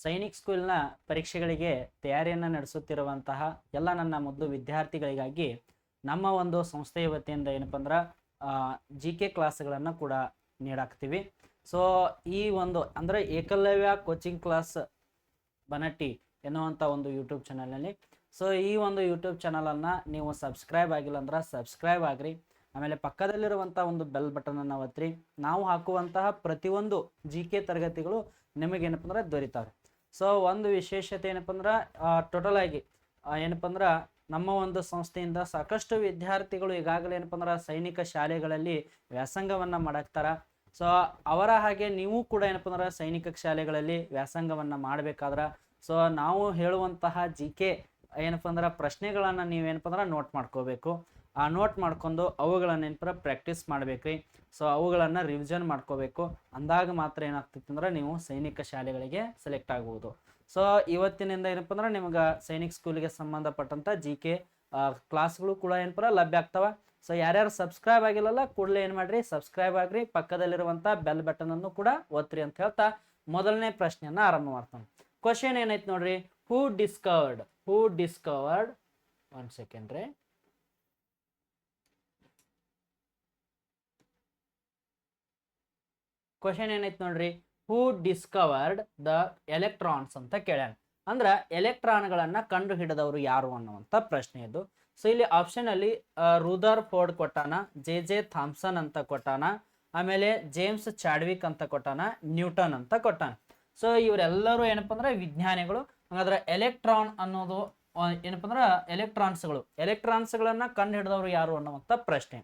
ಸೈನಿಕ್ ಸ್ಕೂಲ್ನ ಪರೀಕ್ಷೆಗಳಿಗೆ ತಯಾರಿಯನ್ನು ನಡೆಸುತ್ತಿರುವಂತಹ ಎಲ್ಲ ನನ್ನ ಮುದ್ದು ವಿದ್ಯಾರ್ಥಿಗಳಿಗಾಗಿ ನಮ್ಮ ಒಂದು ಸಂಸ್ಥೆಯ ವತಿಯಿಂದ ಏನಪ್ಪ ಅಂದ್ರೆ GK ಕ್ಲಾಸ್ಗಳನ್ನು ಕೂಡ ನೀಡಾಕ್ತೀವಿ. ಸೊ ಈ ಒಂದು ಅಂದರೆ ಏಕಲವ್ಯ ಕೋಚಿಂಗ್ ಕ್ಲಾಸ್ ಬನಟ್ಟಿ ಎನ್ನುವಂಥ ಒಂದು ಯೂಟ್ಯೂಬ್ ಚಾನಲ್ನಲ್ಲಿ. ಸೊ ಈ ಒಂದು ಯೂಟ್ಯೂಬ್ ಚಾನಲನ್ನು ನೀವು ಸಬ್ಸ್ಕ್ರೈಬ್ ಆಗಿಲ್ಲ ಅಂದ್ರೆ ಸಬ್ಸ್ಕ್ರೈಬ್ ಆಗ್ರಿ. ಆಮೇಲೆ ಪಕ್ಕದಲ್ಲಿರುವಂಥ ಒಂದು ಬೆಲ್ ಬಟನನ್ನು ಒತ್ತಿರಿ. ನಾವು ಹಾಕುವಂತಹ ಪ್ರತಿಯೊಂದು GK ತರಗತಿಗಳು ನಿಮಗೇನಪ್ಪ ಅಂದ್ರೆ ದೊರೀತಾವೆ. ಸೊ ಒಂದು ವಿಶೇಷತೆ ಏನಪ್ಪ ಅಂದ್ರೆ ಟೋಟಲ್ ಆಗಿ ಏನಪ್ಪ ಅಂದ್ರೆ ನಮ್ಮ ಒಂದು ಸಂಸ್ಥೆಯಿಂದ ಸಾಕಷ್ಟು ವಿದ್ಯಾರ್ಥಿಗಳು ಈಗಾಗಲೇ ಏನಪ್ಪ ಅಂದ್ರೆ ಸೈನಿಕ ಶಾಲೆಗಳಲ್ಲಿ ವ್ಯಾಸಂಗವನ್ನು ಮಾಡಾಕ್ತಾರ. ಸೊ ಅವರ ಹಾಗೆ ನೀವು ಕೂಡ ಏನಪ್ಪ ಅಂದ್ರೆ ಸೈನಿಕ ಶಾಲೆಗಳಲ್ಲಿ ವ್ಯಾಸಂಗವನ್ನು ಮಾಡಬೇಕಾದ್ರೆ ಸೊ ನಾವು ಹೇಳುವಂತಹ GK ಏನಪ್ಪ ಅಂದ್ರೆ ಪ್ರಶ್ನೆಗಳನ್ನು ನೀವೇನಪ್ಪ ಅಂದ್ರೆ ನೋಟ್ ಮಾಡ್ಕೋಬೇಕು. ಆ ನೋಟ್ ಮಾಡ್ಕೊಂಡು ಅವುಗಳನ್ನು ಏನಪ್ಪ ಪ್ರಾಕ್ಟೀಸ್ ಮಾಡ್ಬೇಕ್ರಿ. ಸೊ ಅವುಗಳನ್ನು ರಿವಿಷನ್ ಮಾಡ್ಕೋಬೇಕು. ಅಂದಾಗ ಮಾತ್ರ ಏನಾಗ್ತಿತ್ತು ಅಂದ್ರೆ ನೀವು ಸೈನಿಕ ಶಾಲೆಗಳಿಗೆ ಸೆಲೆಕ್ಟ್ ಆಗ್ಬೋದು. ಸೊ ಇವತ್ತಿನಿಂದ ಏನಪ್ಪ ಅಂದ್ರೆ ನಿಮ್ಗೆ ಸೈನಿಕ್ ಸ್ಕೂಲಿಗೆ ಸಂಬಂಧಪಟ್ಟಂಥ GK ಕ್ಲಾಸ್ಗಳು ಕೂಡ ಏನಪ್ಪ ಲಭ್ಯ ಆಗ್ತವೆ. ಸೊ ಯಾರ್ಯಾರು ಸಬ್ಸ್ಕ್ರೈಬ್ ಆಗಿಲ್ಲಲ್ಲ ಕೂಡಲೇ ಏನು ಮಾಡ್ರಿ, ಸಬ್ಸ್ಕ್ರೈಬ್ ಆಗ್ರಿ. ಪಕ್ಕದಲ್ಲಿರುವಂಥ ಬೆಲ್ ಬಟನ್ ಅನ್ನು ಕೂಡ ಒತ್ತಿರಿ ಅಂತ ಹೇಳ್ತಾ ಮೊದಲನೇ ಪ್ರಶ್ನೆಯನ್ನ ಆರಂಭ ಮಾಡ್ತಾನೆ. ಕ್ವಶನ್ ಏನೈತೆ ನೋಡ್ರಿ, ಹೂ ಡಿಸ್ಕವರ್ಡ್ ಒನ್ ಸೆಕೆಂಡ್ ರೀ. ಕ್ವಶನ್ ಏನೈತೆ ನೋಡ್ರಿ, ಹೂ ಡಿಸ್ಕವರ್ಡ್ ದ ಎಲೆಕ್ಟ್ರಾನ್ಸ್ ಅಂತ ಕೇಳ್ಯಾನ. ಅಂದ್ರೆ ಎಲೆಕ್ಟ್ರಾನ್ಗಳನ್ನ ಕಂಡು ಹಿಡಿದವರು ಯಾರು ಅನ್ನುವಂಥ ಪ್ರಶ್ನೆ ಇದು. ಸೊ ಇಲ್ಲಿ ಆಪ್ಷನ್ ಅಲ್ಲಿ ರೂದರ್ ಫೋರ್ಡ್ ಕೊಟ್ಟಾನ, JJ ಥಾಮ್ಸನ್ ಅಂತ ಕೊಟ್ಟಾನ, ಆಮೇಲೆ ಜೇಮ್ಸ್ ಚಾಡ್ವಿಕ್ ಅಂತ ಕೊಟ್ಟಾನ, ನ್ಯೂಟನ್ ಅಂತ ಕೊಟ್ಟಾನ. ಸೊ ಇವರೆಲ್ಲರೂ ಏನಪ್ಪ ಅಂದ್ರೆ ವಿಜ್ಞಾನಿಗಳು. ಹಾಗಾದ್ರೆ ಎಲೆಕ್ಟ್ರಾನ್ ಅನ್ನೋದು ಏನಪ್ಪ ಅಂದ್ರೆ ಎಲೆಕ್ಟ್ರಾನ್ಸ್ಗಳನ್ನ ಕಂಡು ಹಿಡಿದವರು ಯಾರು ಅನ್ನುವಂಥ ಪ್ರಶ್ನೆ.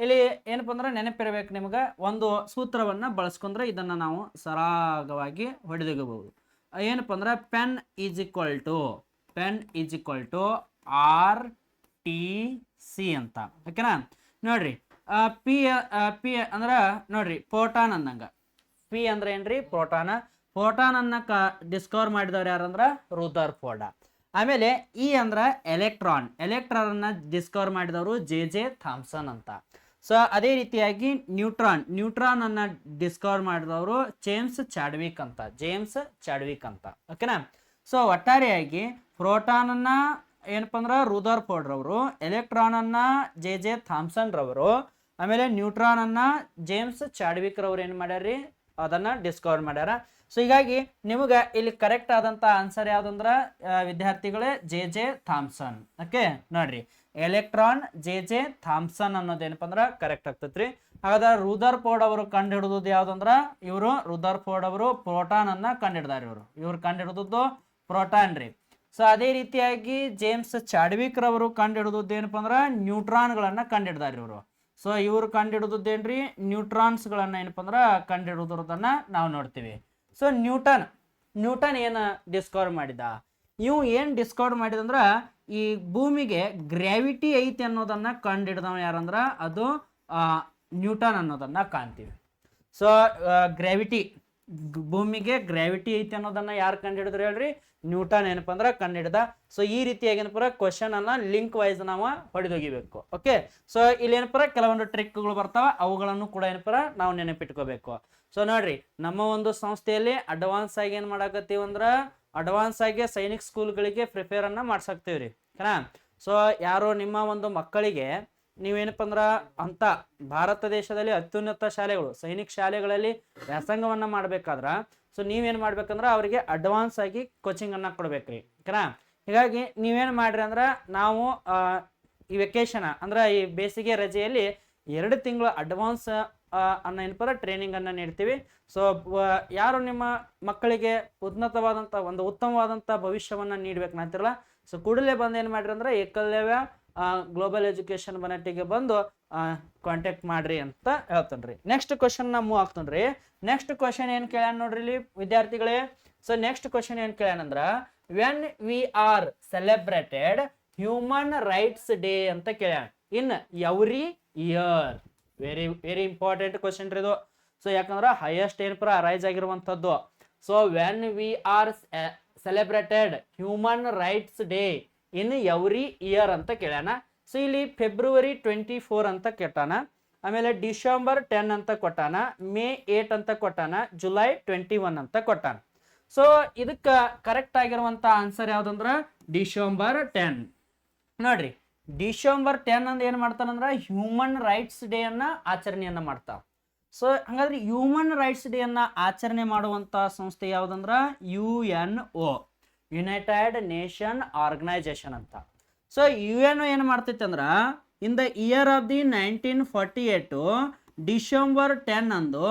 ಇಲ್ಲಿ ಏನಪ್ಪ ಅಂದ್ರೆ ನೆನಪಿರ್ಬೇಕು ನಿಮ್ಗೆ, ಒಂದು ಸೂತ್ರವನ್ನ ಬಳಸ್ಕೊಂಡ್ರೆ ಇದನ್ನ ನಾವು ಸರಾಗವಾಗಿ ಹೊಡೆದೋಗಬಹುದು. ಏನಪ್ಪ ಅಂದ್ರೆ pen is equal to RTC ಅಂತ. ಓಕೆನಾ? ನೋಡ್ರಿ ಪಿ ಅಂದ್ರೆ ನೋಡ್ರಿ ಪ್ರೋಟಾನ್ ಅಂದಂಗ. ಪಿ ಅಂದ್ರೆ ಏನ್ರಿ, ಪ್ರೋಟಾನ್ ಅನ್ನ ಡಿಸ್ಕವರ್ ಮಾಡಿದವ್ರು ಯಾರಂದ್ರ ರೂದರ್ ಫೋರ್ಡ್. ಆಮೇಲೆ ಇ ಅಂದ್ರ ಎಲೆಕ್ಟ್ರಾನ್ ಅನ್ನ ಡಿಸ್ಕವರ್ ಮಾಡಿದವರು JJ ಥಾಮ್ಸನ್ ಅಂತ. ಸೊ ಅದೇ ರೀತಿಯಾಗಿ ನ್ಯೂಟ್ರಾನ್ ಅನ್ನ ಡಿಸ್ಕವರ್ ಮಾಡಿದವರು ಜೇಮ್ಸ್ ಚಾಡ್ವಿಕ್ ಅಂತ. ಓಕೆನಾ? ಸೊ ಒಟ್ಟಾರೆಯಾಗಿ ಪ್ರೋಟಾನ್ ಅನ್ನ ಏನಪ್ಪ ಅಂದ್ರೆ ರೂದರ್ ಫೋರ್ಡ್ ರವರು, ಎಲೆಕ್ಟ್ರಾನ್ ಅನ್ನ JJ ಥಾಮ್ಸನ್ ರವರು, ಆಮೇಲೆ ನ್ಯೂಟ್ರಾನ್ ಅನ್ನ ಜೇಮ್ಸ್ ಚಾಡ್ವಿಕ್ ರವರು ಏನು ಮಾಡ್ಯಾರ್ರಿ, ಅದನ್ನ ಡಿಸ್ಕವರ್ ಮಾಡ್ಯಾರ. ಸೊ ಹೀಗಾಗಿ ನಿಮಗೆ ಇಲ್ಲಿ ಕರೆಕ್ಟ್ ಆದಂತ ಆನ್ಸರ್ ಯಾವ್ದಂದ್ರ ವಿದ್ಯಾರ್ಥಿಗಳೇ JJ ಥಾಮ್ಸನ್. ಓಕೆ ನೋಡ್ರಿ, ಎಲೆಕ್ಟ್ರಾನ್ JJ ಥಾಮ್ಸನ್ ಅನ್ನೋದೇನಪ್ಪ ಅಂದ್ರೆ ಕರೆಕ್ಟ್ ಆಗ್ತೈತ್ರಿ. ಹಾಗಾದ್ರೆ ರೂದರ್ ಫೋರ್ಡ್ ಅವರು ಕಂಡು ಹಿಡಿದು ಯಾವ್ದಂದ್ರ ರೂದರ್ ಫೋರ್ಡ್ ಅವರು ಪ್ರೋಟಾನ್ ಅನ್ನ ಕಂಡು ಹಿಡ್ದಾರ. ಇವ್ರು ಕಂಡು ಹಿಡಿದದ್ದು ಪ್ರೋಟಾನ್ ರೀ. ಸೊ ಅದೇ ರೀತಿಯಾಗಿ ಜೇಮ್ಸ್ ಚಾಡ್ವಿಕ್ ರವರು ಕಂಡು ಹಿಡಿದದ್ದು ಏನಪ್ಪ ಅಂದ್ರೆ ನ್ಯೂಟ್ರಾನ್ಗಳನ್ನ ಕಂಡು ಹಿಡ್ದಾರ ಇವರು. ಸೊ ಇವ್ರು ಕಂಡು ಹಿಡಿದದ್ದೇನ್ರಿ, ನ್ಯೂಟ್ರಾನ್ಸ್ಗಳನ್ನ ಏನಪ್ಪ ಅಂದ್ರೆ ಕಂಡು ಹಿಡಿದಿರೋದನ್ನ ನಾವು ನೋಡ್ತೀವಿ. ಸೊ ನ್ಯೂಟನ್ ಏನು ಡಿಸ್ಕವರ್ ಮಾಡಿದ, ಇವು ಏನು ಡಿಸ್ಕವರ್ ಮಾಡಿದಂದ್ರ ಈ ಭೂಮಿಗೆ ಗ್ರಾವಿಟಿ ಐತಿ ಅನ್ನೋದನ್ನ ಕಂಡು ಹಿಡಿದವ ಯಾರಂದ್ರ ಅದು ನ್ಯೂಟನ್ ಅನ್ನೋದನ್ನ ಕಾಣ್ತೀವಿ. ಸೊ ಭೂಮಿಗೆ ಗ್ರಾವಿಟಿ ಐತಿ ಅನ್ನೋದನ್ನ ಯಾರು ಕಂಡು ಹಿಡಿದ್ರು ಹೇಳ್ರಿ, ನ್ಯೂಟನ್ ಏನಪ್ಪ ಅಂದ್ರೆ ಕಂಡು ಹಿಡಿದ. ಸೊ ಈ ರೀತಿಯಾಗಿ ಏನಪ್ಪ ಕ್ವಶನ್ ಅನ್ನ ಲಿಂಕ್ ವೈಸ್ ನಾವು ಹೊಡೆದೋಗಿಬೇಕು. ಓಕೆ, ಸೊ ಇಲ್ಲಿ ಏನಪ್ಪ ಕೆಲವೊಂದು ಟ್ರಿಕ್ಗಳು ಬರ್ತಾವ, ಅವುಗಳನ್ನು ಕೂಡ ಏನಪ್ಪ ನಾವು ನೆನಪಿಟ್ಕೋಬೇಕು. ಸೊ ನೋಡ್ರಿ, ನಮ್ಮ ಒಂದು ಸಂಸ್ಥೆಯಲ್ಲಿ ಅಡ್ವಾನ್ಸ್ ಆಗಿ ಏನ್ ಮಾಡಾಕತ್ತೀವಿ ಅಂದ್ರ ಅಡ್ವಾನ್ಸ್ ಆಗಿ ಸೈನಿಕ್ ಸ್ಕೂಲ್ಗಳಿಗೆ ಪ್ರಿಪೇರ್ ಅನ್ನ ಮಾಡ್ಸಾಕ್ತೀವ್ರಿ. ಓಕೆನಾ? ಸೊ ಯಾರು ನಿಮ್ಮ ಒಂದು ಮಕ್ಕಳಿಗೆ ನೀವೇನಪ್ಪ ಅಂದ್ರ ಅಂತ ಭಾರತ ದೇಶದಲ್ಲಿ ಅತ್ಯುನ್ನತ ಶಾಲೆಗಳು ಸೈನಿಕ್ ಶಾಲೆಗಳಲ್ಲಿ ವ್ಯಾಸಂಗವನ್ನ ಮಾಡ್ಬೇಕಾದ್ರ ಸೊ ನೀವೇನ್ ಮಾಡ್ಬೇಕಂದ್ರ ಅವರಿಗೆ ಅಡ್ವಾನ್ಸ್ ಆಗಿ ಕೋಚಿಂಗ್ ಅನ್ನ ಕೊಡ್ಬೇಕ್ರಿ. ಓಕೆನಾ? ಹೀಗಾಗಿ ನೀವೇನ್ ಮಾಡ್ರಿ ಅಂದ್ರ ನಾವು ಈ ವೆಕೇಶನ್ ಅಂದ್ರ ಈ ಬೇಸಿಗೆ ರಜೆಯಲ್ಲಿ 2 ತಿಂಗಳು ಅಡ್ವಾನ್ಸ್ ಅನ್ನ ಏನಪ್ಪ ಟ್ರೈನಿಂಗ್ ಅನ್ನ ನೀಡ್ತೀವಿ. ಸೊ ಯಾರು ನಿಮ್ಮ ಮಕ್ಕಳಿಗೆ ಉತ್ತಮವಾದಂಥ ಭವಿಷ್ಯವನ್ನ ನೀಡ್ಬೇಕಂತಿರಲ್ಲ, ಸೊ ಕೂಡಲೇ ಬಂದು ಏನು ಮಾಡ್ರಿ ಅಂದ್ರೆ ಏಕಲವ್ಯ ಗ್ಲೋಬಲ್ ಎಜುಕೇಶನ್ ಬನಟ್ಟಿಗೆ ಬಂದು ಕಾಂಟ್ಯಾಕ್ಟ್ ಮಾಡ್ರಿ ಅಂತ ಹೇಳ್ತೇನ್ರಿ. ನೆಕ್ಸ್ಟ್ ಕ್ವಶನ್ ಮೂವ್ ಆಗ್ತನ್ರಿ. ನೆಕ್ಸ್ಟ್ ಕ್ವಶನ್ ಏನ್ ಕೇಳ್ಯಾನ ನೋಡ್ರಿ ಇಲ್ಲಿ ವಿದ್ಯಾರ್ಥಿಗಳೇ. ಸೊ ನೆಕ್ಸ್ಟ್ ಕ್ವಶನ್ ಏನ್ ಕೇಳ್ಯಾನಂದ್ರ when we are celebrated human rights day ಅಂತ ಕೇಳ್ಯಾನ in every year. Very important question ರೀ ಇದು. ಸೊ ಯಾಕಂದ್ರೆ ಹೈಯೆಸ್ಟ್ ಏನಪ್ಪ ರೈಸ್ ಆಗಿರುವಂತದ್ದು. So when we are celebrated human rights day in every year ಅಂತ ಕೇಳ್ಯಾನ. ಸೊ ಇಲ್ಲಿ February 24 ಅಂತ ಕೇಟಾನ, ಆಮೇಲೆ December 10 ಅಂತ ಕೊಟ್ಟಾನ, May 8 ಅಂತ ಕೊಟ್ಟಾನ, July 21 ಅಂತ ಕೊಟ್ಟಾನ. ಸೊ ಇದಕ್ಕ ಕರೆಕ್ಟ್ ಆಗಿರುವಂತ ಆನ್ಸರ್ ಯಾವ್ದಂದ್ರ ಡಿಸೆಂಬರ್ 10. ನೋಡ್ರಿ ಡಿಸೆಂಬರ್ 10 ಅಂದ್ ಏನ್ ಮಾಡ್ತಾರಂದ್ರ ಹ್ಯೂಮನ್ ರೈಟ್ಸ್ ಡೇ ಅನ್ನ ಆಚರಣೆಯನ್ನ ಮಾಡ್ತಾವ. ಸೊ ಹಂಗಾದ್ರೆ ಹ್ಯೂಮನ್ ರೈಟ್ಸ್ ಡೇ ಅನ್ನ ಆಚರಣೆ ಮಾಡುವಂತ ಸಂಸ್ಥೆ ಯಾವ್ದಂದ್ರ UNO, ಯುನೈಟೆಡ್ ನೇಷನ್ ಆರ್ಗನೈಸೇಷನ್ ಅಂತ. ಸೊ UNO ಏನ್ ಮಾಡ್ತೈತಿ ಅಂದ್ರ ಇನ್ the year of the 1948 December 10 ಅಂದು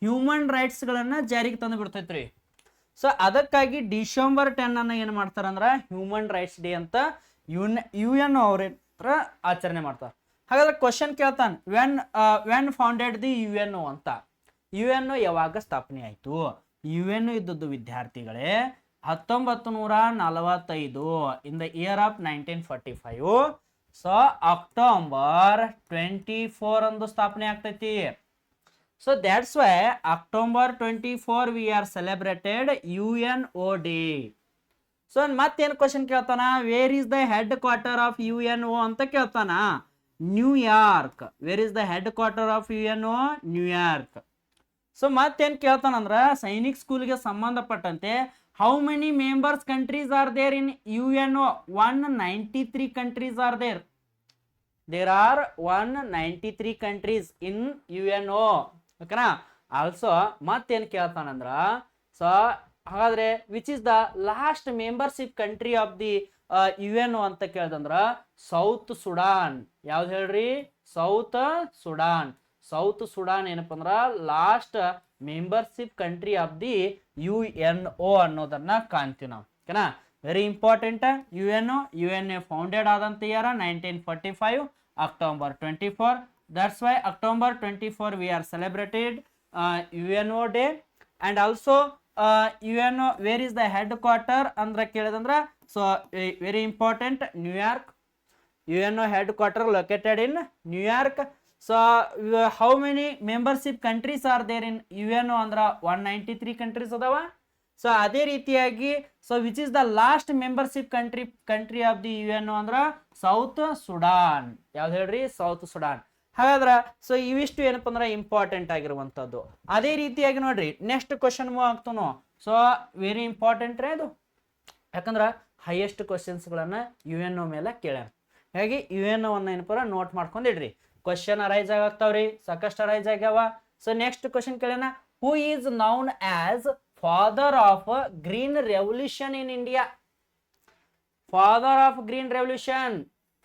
ಹ್ಯೂಮನ್ ರೈಟ್ಸ್ ಗಳನ್ನ ಜಾರಿಗೆ ತಂದು ಬಿಡ್ತೈತ್ರಿ. ಸೊ ಅದಕ್ಕಾಗಿ ಡಿಸೆಂಬರ್ 10 ಅನ್ನ ಏನ್ ಮಾಡ್ತಾರಂದ್ರ ಹ್ಯೂಮನ್ ರೈಟ್ಸ್ ಡೇ ಅಂತ UNO ಅವ್ರ ಆಚರಣೆ ಮಾಡ್ತಾರೆ. ಹಾಗಾದ್ರೆ ಕ್ವಶನ್ ಕೇಳ್ತಾನೆ, ವೆನ್ ಫೌಂಡೆಡ್ ದಿ UNO ಅಂತ. UNO ಯಾವಾಗ ಸ್ಥಾಪನೆ ಆಯ್ತು? UNO ಇದ್ದದ್ದು ವಿದ್ಯಾರ್ಥಿಗಳೇ 1945 in the year of 1945. So October 24 ಅಂದು ಸ್ಥಾಪನೆ ಆಗ್ತೈತಿ. So that's why October 24 we are celebrated UNO day. So ಮತ್ತೇನು ಕ್ವಶನ್ ಕೇಳ್ತಾನ, where is the head quarter of UNO ಅಂತ ಕೇಳ್ತಾನ. New York. Where is the head quarter of UNO? New York. So ಮತ್ತೇನ್ ಕೇಳ್ತಾನಂದ್ರ ಸೈನಿಕ್ ಸ್ಕೂಲ್ಗೆ ಸಂಬಂಧಪಟ್ಟಂತೆ how many members countries are there in UNO? 193 countries are there. There are 193 countries in UNO. ಓಕೆನಾ? Also ಮತ್ತೇನ್ ಕೇಳ್ತಾನಂದ್ರ, so ಹಾಗಾದ್ರೆ which is the last membership country of the UNO ಅಂತ ಕೇಳ್ದಂದ್ರ south Sudan. ಯಾವ್ದು ಹೇಳ್ರಿ? South Sudan. ಸೌತ್ ಸುಡಾನ್ ಏನಪ್ಪ ಅಂದ್ರ last membership country of the UNO ಅನ್ನೋದನ್ನ ಕಾಣ್ತೀವಿ ನಾವು. ಓಕೆನಾ? Very important. UNO ಫೌಂಡೆಡ್ ಆದಂತ year 1945 October 24. That's why October 24 we are celebrated UNO day. And also UNO where is the head quarter ಅಂದ್ರೆ ಕೇಳಿದಂದ್ರ so very important, New York. UNO head quarter located in New York. So how many membership countries are there in UNO ಅಂದ್ರ 193 countries ಅದಾವ. So ಅದೇ ರೀತಿಯಾಗಿ so which is the last membership country of the UNO ಅಂದ್ರ south Sudan. ಯಾವ್ದು ಹೇಳ್ರಿ? South Sudan. ಹಾಗಾದ್ರ so ಇವಿಷ್ಟು ಏನಪ್ಪ ಅಂದ್ರೆ ಇಂಪಾರ್ಟೆಂಟ್ ಆಗಿರುವಂತದ್ದು. ಅದೇ ರೀತಿಯಾಗಿ ನೋಡ್ರಿ ನೆಕ್ಸ್ಟ್ ಕ್ವಶನ್ ಮೂವ್ ಆಗ್ತಾನೋ. ಸೊ ವೆರಿ ಇಂಪಾರ್ಟೆಂಟ್ ರೀ ಅದು, ಯಾಕಂದ್ರ ಹೈಯೆಸ್ಟ್ ಕ್ವಶನ್ಸ್ ಗಳನ್ನ UNO ಮೇಲೆ ಕೇಳ್ಯಾರ. ಹಾಗಾಗಿ UNO ಅನ್ನ ಏನಪ್ಪ ನೋಟ್ ಮಾಡ್ಕೊಂಡಿಡ್ರಿ. ಕ್ವಶನ್ ಅರೈಸ್ ಆಗ್ತಾವ್ರಿ, ಸಾಕಷ್ಟು ಅರೈಸ್ ಆಗ್ಯಾವ. ಸೊ ನೆಕ್ಸ್ಟ್ ಕ್ವಶನ್ ಕೇಳ್ಯಾನ, who is known as father of green revolution in India? Father of green revolution.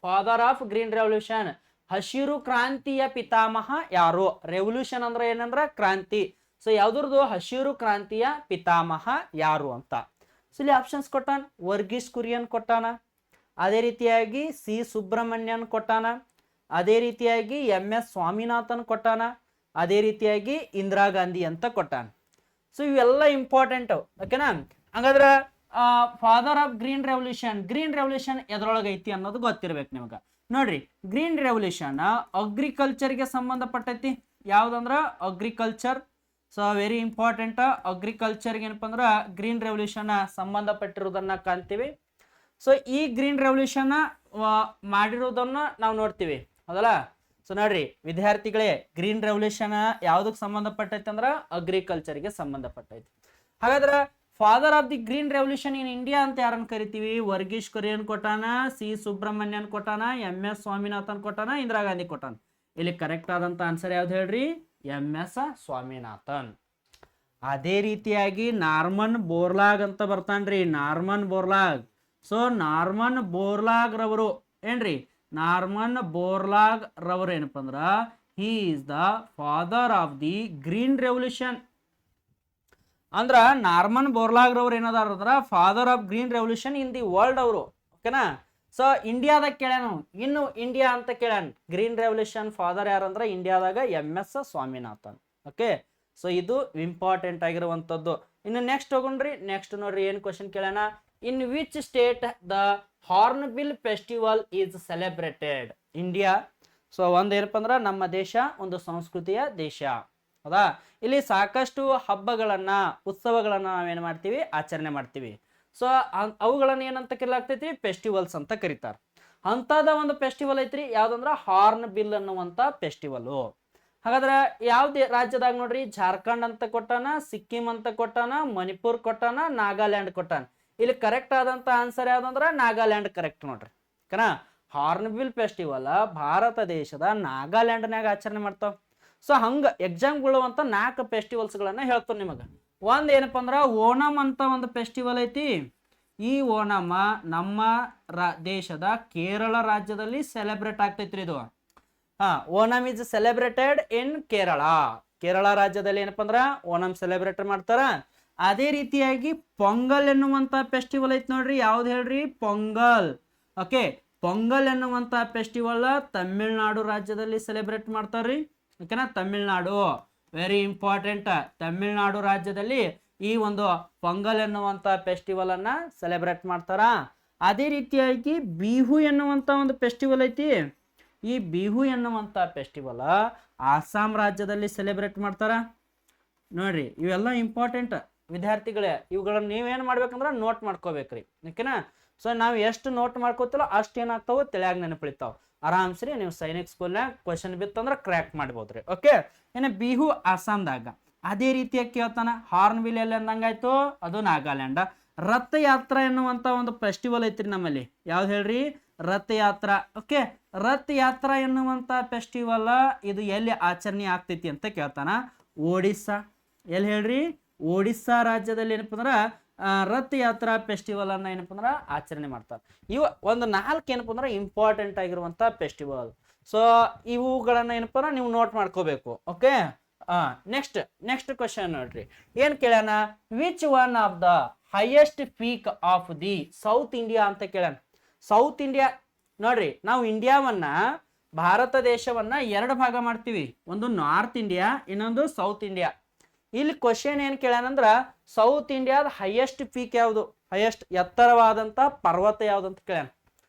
Father of green revolution, ಹಸಿರು ಕ್ರಾಂತಿಯ ಪಿತಾಮಹ ಯಾರು? ರೆವಲ್ಯೂಷನ್ ಅಂದ್ರೆ ಏನಂದ್ರ ಕ್ರಾಂತಿ. ಸೊ ಯಾವ್ದ್ರದ್ದು? ಹಸಿರು ಕ್ರಾಂತಿಯ ಪಿತಾಮಹ ಯಾರು ಅಂತ. ಸೊ ಇಲ್ಲಿ ಆಪ್ಷನ್ಸ್ ಕೊಟ್ಟಾನ. ವರ್ಗೀಸ್ ಕುರಿಯನ್ ಕೊಟ್ಟಾನ, ಅದೇ ರೀತಿಯಾಗಿ ಸಿ ಸುಬ್ರಹ್ಮಣ್ಯನ್ ಕೊಟ್ಟಾನ, ಅದೇ ರೀತಿಯಾಗಿ MS ಸ್ವಾಮಿನಾಥನ್ ಕೊಟ್ಟಾನ, ಅದೇ ರೀತಿಯಾಗಿ ಇಂದಿರಾ ಗಾಂಧಿ ಅಂತ ಕೊಟ್ಟಾನ. ಸೊ ಇವೆಲ್ಲ ಇಂಪಾರ್ಟೆಂಟ್. ಓಕೆನಾ? ಹಂಗಾದ್ರ ಫಾದರ್ ಆಫ್ ಗ್ರೀನ್ ರೆವಲ್ಯೂಷನ್ ಎದ್ರೊಳಗೆ ಐತಿ ಅನ್ನೋದು ಗೊತ್ತಿರ್ಬೇಕು ನಿಮ್ಗೆ. ನೋಡ್ರಿ ಗ್ರೀನ್ ರೆವಲ್ಯೂಷನ್ ಅಗ್ರಿಕಲ್ಚರ್ಗೆ ಸಂಬಂಧಪಟ್ಟೈತಿ. ಯಾವ್ದಂದ್ರ ಅಗ್ರಿಕಲ್ಚರ್. So very important. ಅಗ್ರಿಕಲ್ಚರ್ಗೆ ಏನಪ್ಪ ಅಂದ್ರ ಗ್ರೀನ್ ರೆವಲ್ಯೂಷನ್ ಸಂಬಂಧಪಟ್ಟಿರೋದನ್ನ ಕಾಣ್ತೀವಿ. ಸೊ ಈ ಗ್ರೀನ್ ರೆವಲ್ಯೂಷನ್ ಮಾಡಿರೋದನ್ನ ನಾವು ನೋಡ್ತೀವಿ, ಹೌದಲ್ಲ? ಸೊ ನೋಡ್ರಿ ವಿದ್ಯಾರ್ಥಿಗಳೇ, ಗ್ರೀನ್ ರೆವಲ್ಯೂಷನ್ ಯಾವ್ದಕ್ ಸಂಬಂಧಪಟ್ಟೈತಿ ಅಂದ್ರ ಅಗ್ರಿಕಲ್ಚರ್ಗೆ ಸಂಬಂಧಪಟ್ಟೈತಿ. ಹಾಗಾದ್ರೆ father of the green revolution in India ಅಂತ ಯಾರನ್ನ ಕರಿತೀವಿ? ವರ್ಗೀಸ್ ಕುರಿಯನ್ ಕೊಟ್ಟಾನ, ಸಿ ಸುಬ್ರಹ್ಮಣ್ಯನ್ ಕೊಟ್ಟಾನ, MS ಸ್ವಾಮಿನಾಥನ್ ಕೊಟ್ಟಾನ, ಇಂದಿರಾ ಗಾಂಧಿ ಕೊಟ್ಟಾನ. ಇಲ್ಲಿ ಕರೆಕ್ಟ್ ಆದಂತ ಆನ್ಸರ್ ಯಾವ್ದು ಹೇಳ್ರಿ? MS ಸ್ವಾಮಿನಾಥನ್. ಅದೇ ರೀತಿಯಾಗಿ ನಾರ್ಮನ್ ಬೋರ್ಲಾಗ್ ಅಂತ ಬರ್ತಾನ್ರಿ, Norman Borlaug. So Norman Borlaug ರವರು ಏನ್ರಿ? ನಾರ್ಮನ್ ಬೋರ್ಲಾಗ್ ರವರು ಏನಪ್ಪ ಅಂದ್ರ he is the father of the green revolution. ಅಂದ್ರ ನಾರ್ಮನ್ ಬೋರ್ಲಾಗ್ ರವ್ರು ಏನದಾರ ಅಂದ್ರ father of green revolution in the world ಅವರು. ಓಕೆನಾ? ಸೊ ಇಂಡಿಯಾದಾಗ ಕೇಳ್ಯಾನ, ಇನ್ನು ಇಂಡಿಯಾ ಅಂತ ಕೇಳ್ಯಾನ. ಗ್ರೀನ್ ರೆವಲ್ಯೂಷನ್ ಫಾದರ್ ಯಾರಂದ್ರ ಇಂಡಿಯಾದಾಗ MS ಸ್ವಾಮಿನಾಥನ್. ಓಕೆ, ಸೊ ಇದು ಇಂಪಾರ್ಟೆಂಟ್ ಆಗಿರುವಂತದ್ದು. ಇನ್ನು ನೆಕ್ಸ್ಟ್ ಹೋಗೋಣ್ರಿ. ನೆಕ್ಸ್ಟ್ ನೋಡ್ರಿ ಏನ್ ಕ್ವಶನ್ ಕೇಳ್ಯಾನ, in which state the hornbill festival is celebrated? India. So ಒಂದೇನಪ್ಪ ಅಂದ್ರ ನಮ್ಮ ದೇಶ ಒಂದು ಸಂಸ್ಕೃತಿಯ ದೇಶ, ಹೌದಾ? ಇಲ್ಲಿ ಸಾಕಷ್ಟು ಹಬ್ಬಗಳನ್ನ ಉತ್ಸವಗಳನ್ನ ನಾವೇನ್ ಮಾಡ್ತೀವಿ? ಆಚರಣೆ ಮಾಡ್ತೀವಿ. ಸೊ ಅವುಗಳನ್ನ ಏನಂತ ಕರೀಲಾಗ್ತೈತಿ? ಫೆಸ್ಟಿವಲ್ಸ್ ಅಂತ ಕರೀತಾರ. ಅಂತದ ಒಂದು ಫೆಸ್ಟಿವಲ್ ಐತ್ರಿ, ಯಾವ್ದಂದ್ರ ಹಾರ್ನ್ ಬಿಲ್ ಅನ್ನುವಂತ ಫೆಸ್ಟಿವಲ್. ಹಾಗಾದ್ರೆ ಯಾವ್ದು ರಾಜ್ಯದಾಗ ನೋಡ್ರಿ, ಜಾರ್ಖಂಡ್ ಅಂತ ಕೊಟ್ಟಾನ, ಸಿಕ್ಕಿಂ ಅಂತ ಕೊಟ್ಟಾನ, ಮಣಿಪುರ್ ಕೊಟ್ಟಾನ, ನಾಗಾಲ್ಯಾಂಡ್ ಕೊಟ್ಟಾನ. ಇಲ್ಲಿ ಕರೆಕ್ಟ್ ಆದಂತ ಆನ್ಸರ್ ಯಾವ್ದಂದ್ರ ನಾಗಾಲ್ಯಾಂಡ್ ಕರೆಕ್ಟ್ ನೋಡ್ರಿ. ಓಕೆನಾ. ಹಾರ್ನ್ಬಿಲ್ ಫೆಸ್ಟಿವಲ್ ಭಾರತ ದೇಶದ ನಾಗಾಲ್ಯಾಂಡ್ನಾಗ ಆಚರಣೆ ಮಾಡ್ತಾವ. ಸೊ ಹಂಗ ಎಕ್ಸಾಮ್ ಬೀಳುವಂತ 4 ಫೆಸ್ಟಿವಲ್ಸ್ಗಳನ್ನ ಹೇಳ್ತಾವ ನಿಮಗೆ. ಒಂದ್ ಏನಪ್ಪಾ ಅಂದ್ರ ಓಣಂ ಅಂತ ಒಂದು ಫೆಸ್ಟಿವಲ್ ಐತಿ. ಈ ಓಣಂ ನಮ್ಮ ದೇಶದ ಕೇರಳ ರಾಜ್ಯದಲ್ಲಿ ಸೆಲೆಬ್ರೇಟ್ ಆಗ್ತೈತ್ರಿ ಇದು. ಓಣಂ ಇಸ್ ಸೆಲೆಬ್ರೇಟೆಡ್ ಇನ್ ಕೇರಳ. ಕೇರಳ ರಾಜ್ಯದಲ್ಲಿ ಏನಪ್ಪಾ ಅಂದ್ರ ಓಣಂ ಸೆಲೆಬ್ರೇಟ್ ಮಾಡ್ತಾರ. ಅದೇ ರೀತಿಯಾಗಿ ಪೊಂಗಲ್ ಎನ್ನುವಂತ ಫೆಸ್ಟಿವಲ್ ಐತಿ ನೋಡ್ರಿ. ಯಾವ್ದು ಹೇಳ್ರಿ? ಪೊಂಗಲ್. ಓಕೆ, ಪೊಂಗಲ್ ಎನ್ನುವಂತ ಫೆಸ್ಟಿವಲ್ ತಮಿಳ್ನಾಡು ರಾಜ್ಯದಲ್ಲಿ ಸೆಲೆಬ್ರೇಟ್ ಮಾಡ್ತಾರ್ರಿ. ಓಕೆನಾ, ತಮಿಳ್ನಾಡು ವೆರಿ ಇಂಪಾರ್ಟೆಂಟ್. ತಮಿಳ್ನಾಡು ರಾಜ್ಯದಲ್ಲಿ ಈ ಒಂದು ಪೊಂಗಲ್ ಎನ್ನುವಂತ ಫೆಸ್ಟಿವಲ್ ಅನ್ನ ಸೆಲೆಬ್ರೇಟ್ ಮಾಡ್ತಾರ. ಅದೇ ರೀತಿಯಾಗಿ ಬಿಹು ಎನ್ನುವಂತ ಒಂದು ಫೆಸ್ಟಿವಲ್ ಐತಿ. ಈ ಬಿಹು ಎನ್ನುವಂತ ಫೆಸ್ಟಿವಲ್ ಆಸಾಂ ರಾಜ್ಯದಲ್ಲಿ ಸೆಲೆಬ್ರೇಟ್ ಮಾಡ್ತಾರ ನೋಡ್ರಿ. ಇವೆಲ್ಲ ಇಂಪಾರ್ಟೆಂಟ್ ವಿದ್ಯಾರ್ಥಿಗಳೇ. ಇವುಗಳನ್ನ ನೀವೇನ್ ಮಾಡ್ಬೇಕಂದ್ರ ನೋಟ್ ಮಾಡ್ಕೋಬೇಕ್ರಿ. ಓಕೆನಾ. ಸೊ ನಾವು ಎಷ್ಟು ನೋಟ್ ಮಾಡ್ಕೋತಿಲ್ಲ ಅಷ್ಟು ಏನಾಗ್ತಾವ ತಿಳಿಯಾಗ ನೆನಪಿಳಿತಾವ. ಆರಾಮ್ಸ್ರಿ ನೀವು ಸೈನಿಕ್ ಸ್ಕೂಲ್ನಾಗ ಕ್ವಶನ್ ಬಿತ್ತಂದ್ರೆ ಕ್ರ್ಯಾಕ್ ಮಾಡ್ಬೋದ್ರಿ. ಓಕೆ, ಇನ್ನು ಬಿಹು ಆಸಾಮ್ದಾಗ. ಅದೇ ರೀತಿಯಾಗಿ ಕೇಳ್ತಾನ ಹಾರ್ನ್ಬಿಲ್ ಎಲ್ಲಿ ಅಂದಂಗಾಯ್ತು, ಅದು ನಾಗಾಲ್ಯಾಂಡ್. ರಥಯಾತ್ರಾ ಎನ್ನುವಂತ ಒಂದು ಫೆಸ್ಟಿವಲ್ ಐತ್ರಿ ನಮ್ಮಲ್ಲಿ. ಯಾವ್ದು ಹೇಳ್ರಿ? ರಥಯಾತ್ರಾ. ಓಕೆ, ರಥಯಾತ್ರಾ ಎನ್ನುವಂತ ಫೆಸ್ಟಿವಲ್ ಇದು ಎಲ್ಲಿ ಆಚರಣೆ ಆಗ್ತೈತಿ ಅಂತ ಕೇಳ್ತಾನ. ಒಡಿಸ್ಸಾ. ಎಲ್ಲಿ ಹೇಳ್ರಿ? ಒಡಿಸ್ಸಾ ರಾಜ್ಯದಲ್ಲಿ ಏನಪ್ಪ ಅಂದ್ರ ರಥಯಾತ್ರಾ ಫೆಸ್ಟಿವಲ್ ಅನ್ನ ಏನಪ್ಪ ಅಂದ್ರ ಆಚರಣೆ ಮಾಡ್ತಾರೆ. ಇವು ಒಂದು 4 ಏನಪ್ಪ ಅಂದ್ರ ಇಂಪಾರ್ಟೆಂಟ್ ಆಗಿರುವಂತ ಫೆಸ್ಟಿವಲ್. ಸೊ ಇವುಗಳನ್ನ ಏನಪ್ಪ ಅಂದ್ರ ನೀವು ನೋಟ್ ಮಾಡ್ಕೋಬೇಕು. ಓಕೆ, ನೆಕ್ಸ್ಟ್ ಕ್ವಶನ್ ನೋಡ್ರಿ. ಏನ್ ಕೇಳ್ಯಾನ? Which one of the highest peak of the south India ಅಂತ ಕೇಳ್ಯಾನ. ಸೌತ್ ಇಂಡಿಯಾ ನೋಡ್ರಿ, ನಾವು ಇಂಡಿಯಾವನ್ನ ಭಾರತ ದೇಶವನ್ನ 2 ಭಾಗ ಮಾಡ್ತೀವಿ. ಒಂದು ನಾರ್ತ್ ಇಂಡಿಯಾ, ಇನ್ನೊಂದು ಸೌತ್ ಇಂಡಿಯಾ. ಇಲ್ಲಿ ಕ್ವಶನ್ ಏನ್ ಕೇಳ್ಯಾನಂದ್ರ ಸೌತ್ ಇಂಡಿಯಾದ ಹೈಯೆಸ್ಟ್ ಪೀಕ್ ಯಾವುದು, ಹೈಯೆಸ್ಟ್ ಎತ್ತರವಾದಂತ ಪರ್ವತ ಯಾವ್ದು ಅಂತ ಕೇಳ್ಯಾನ.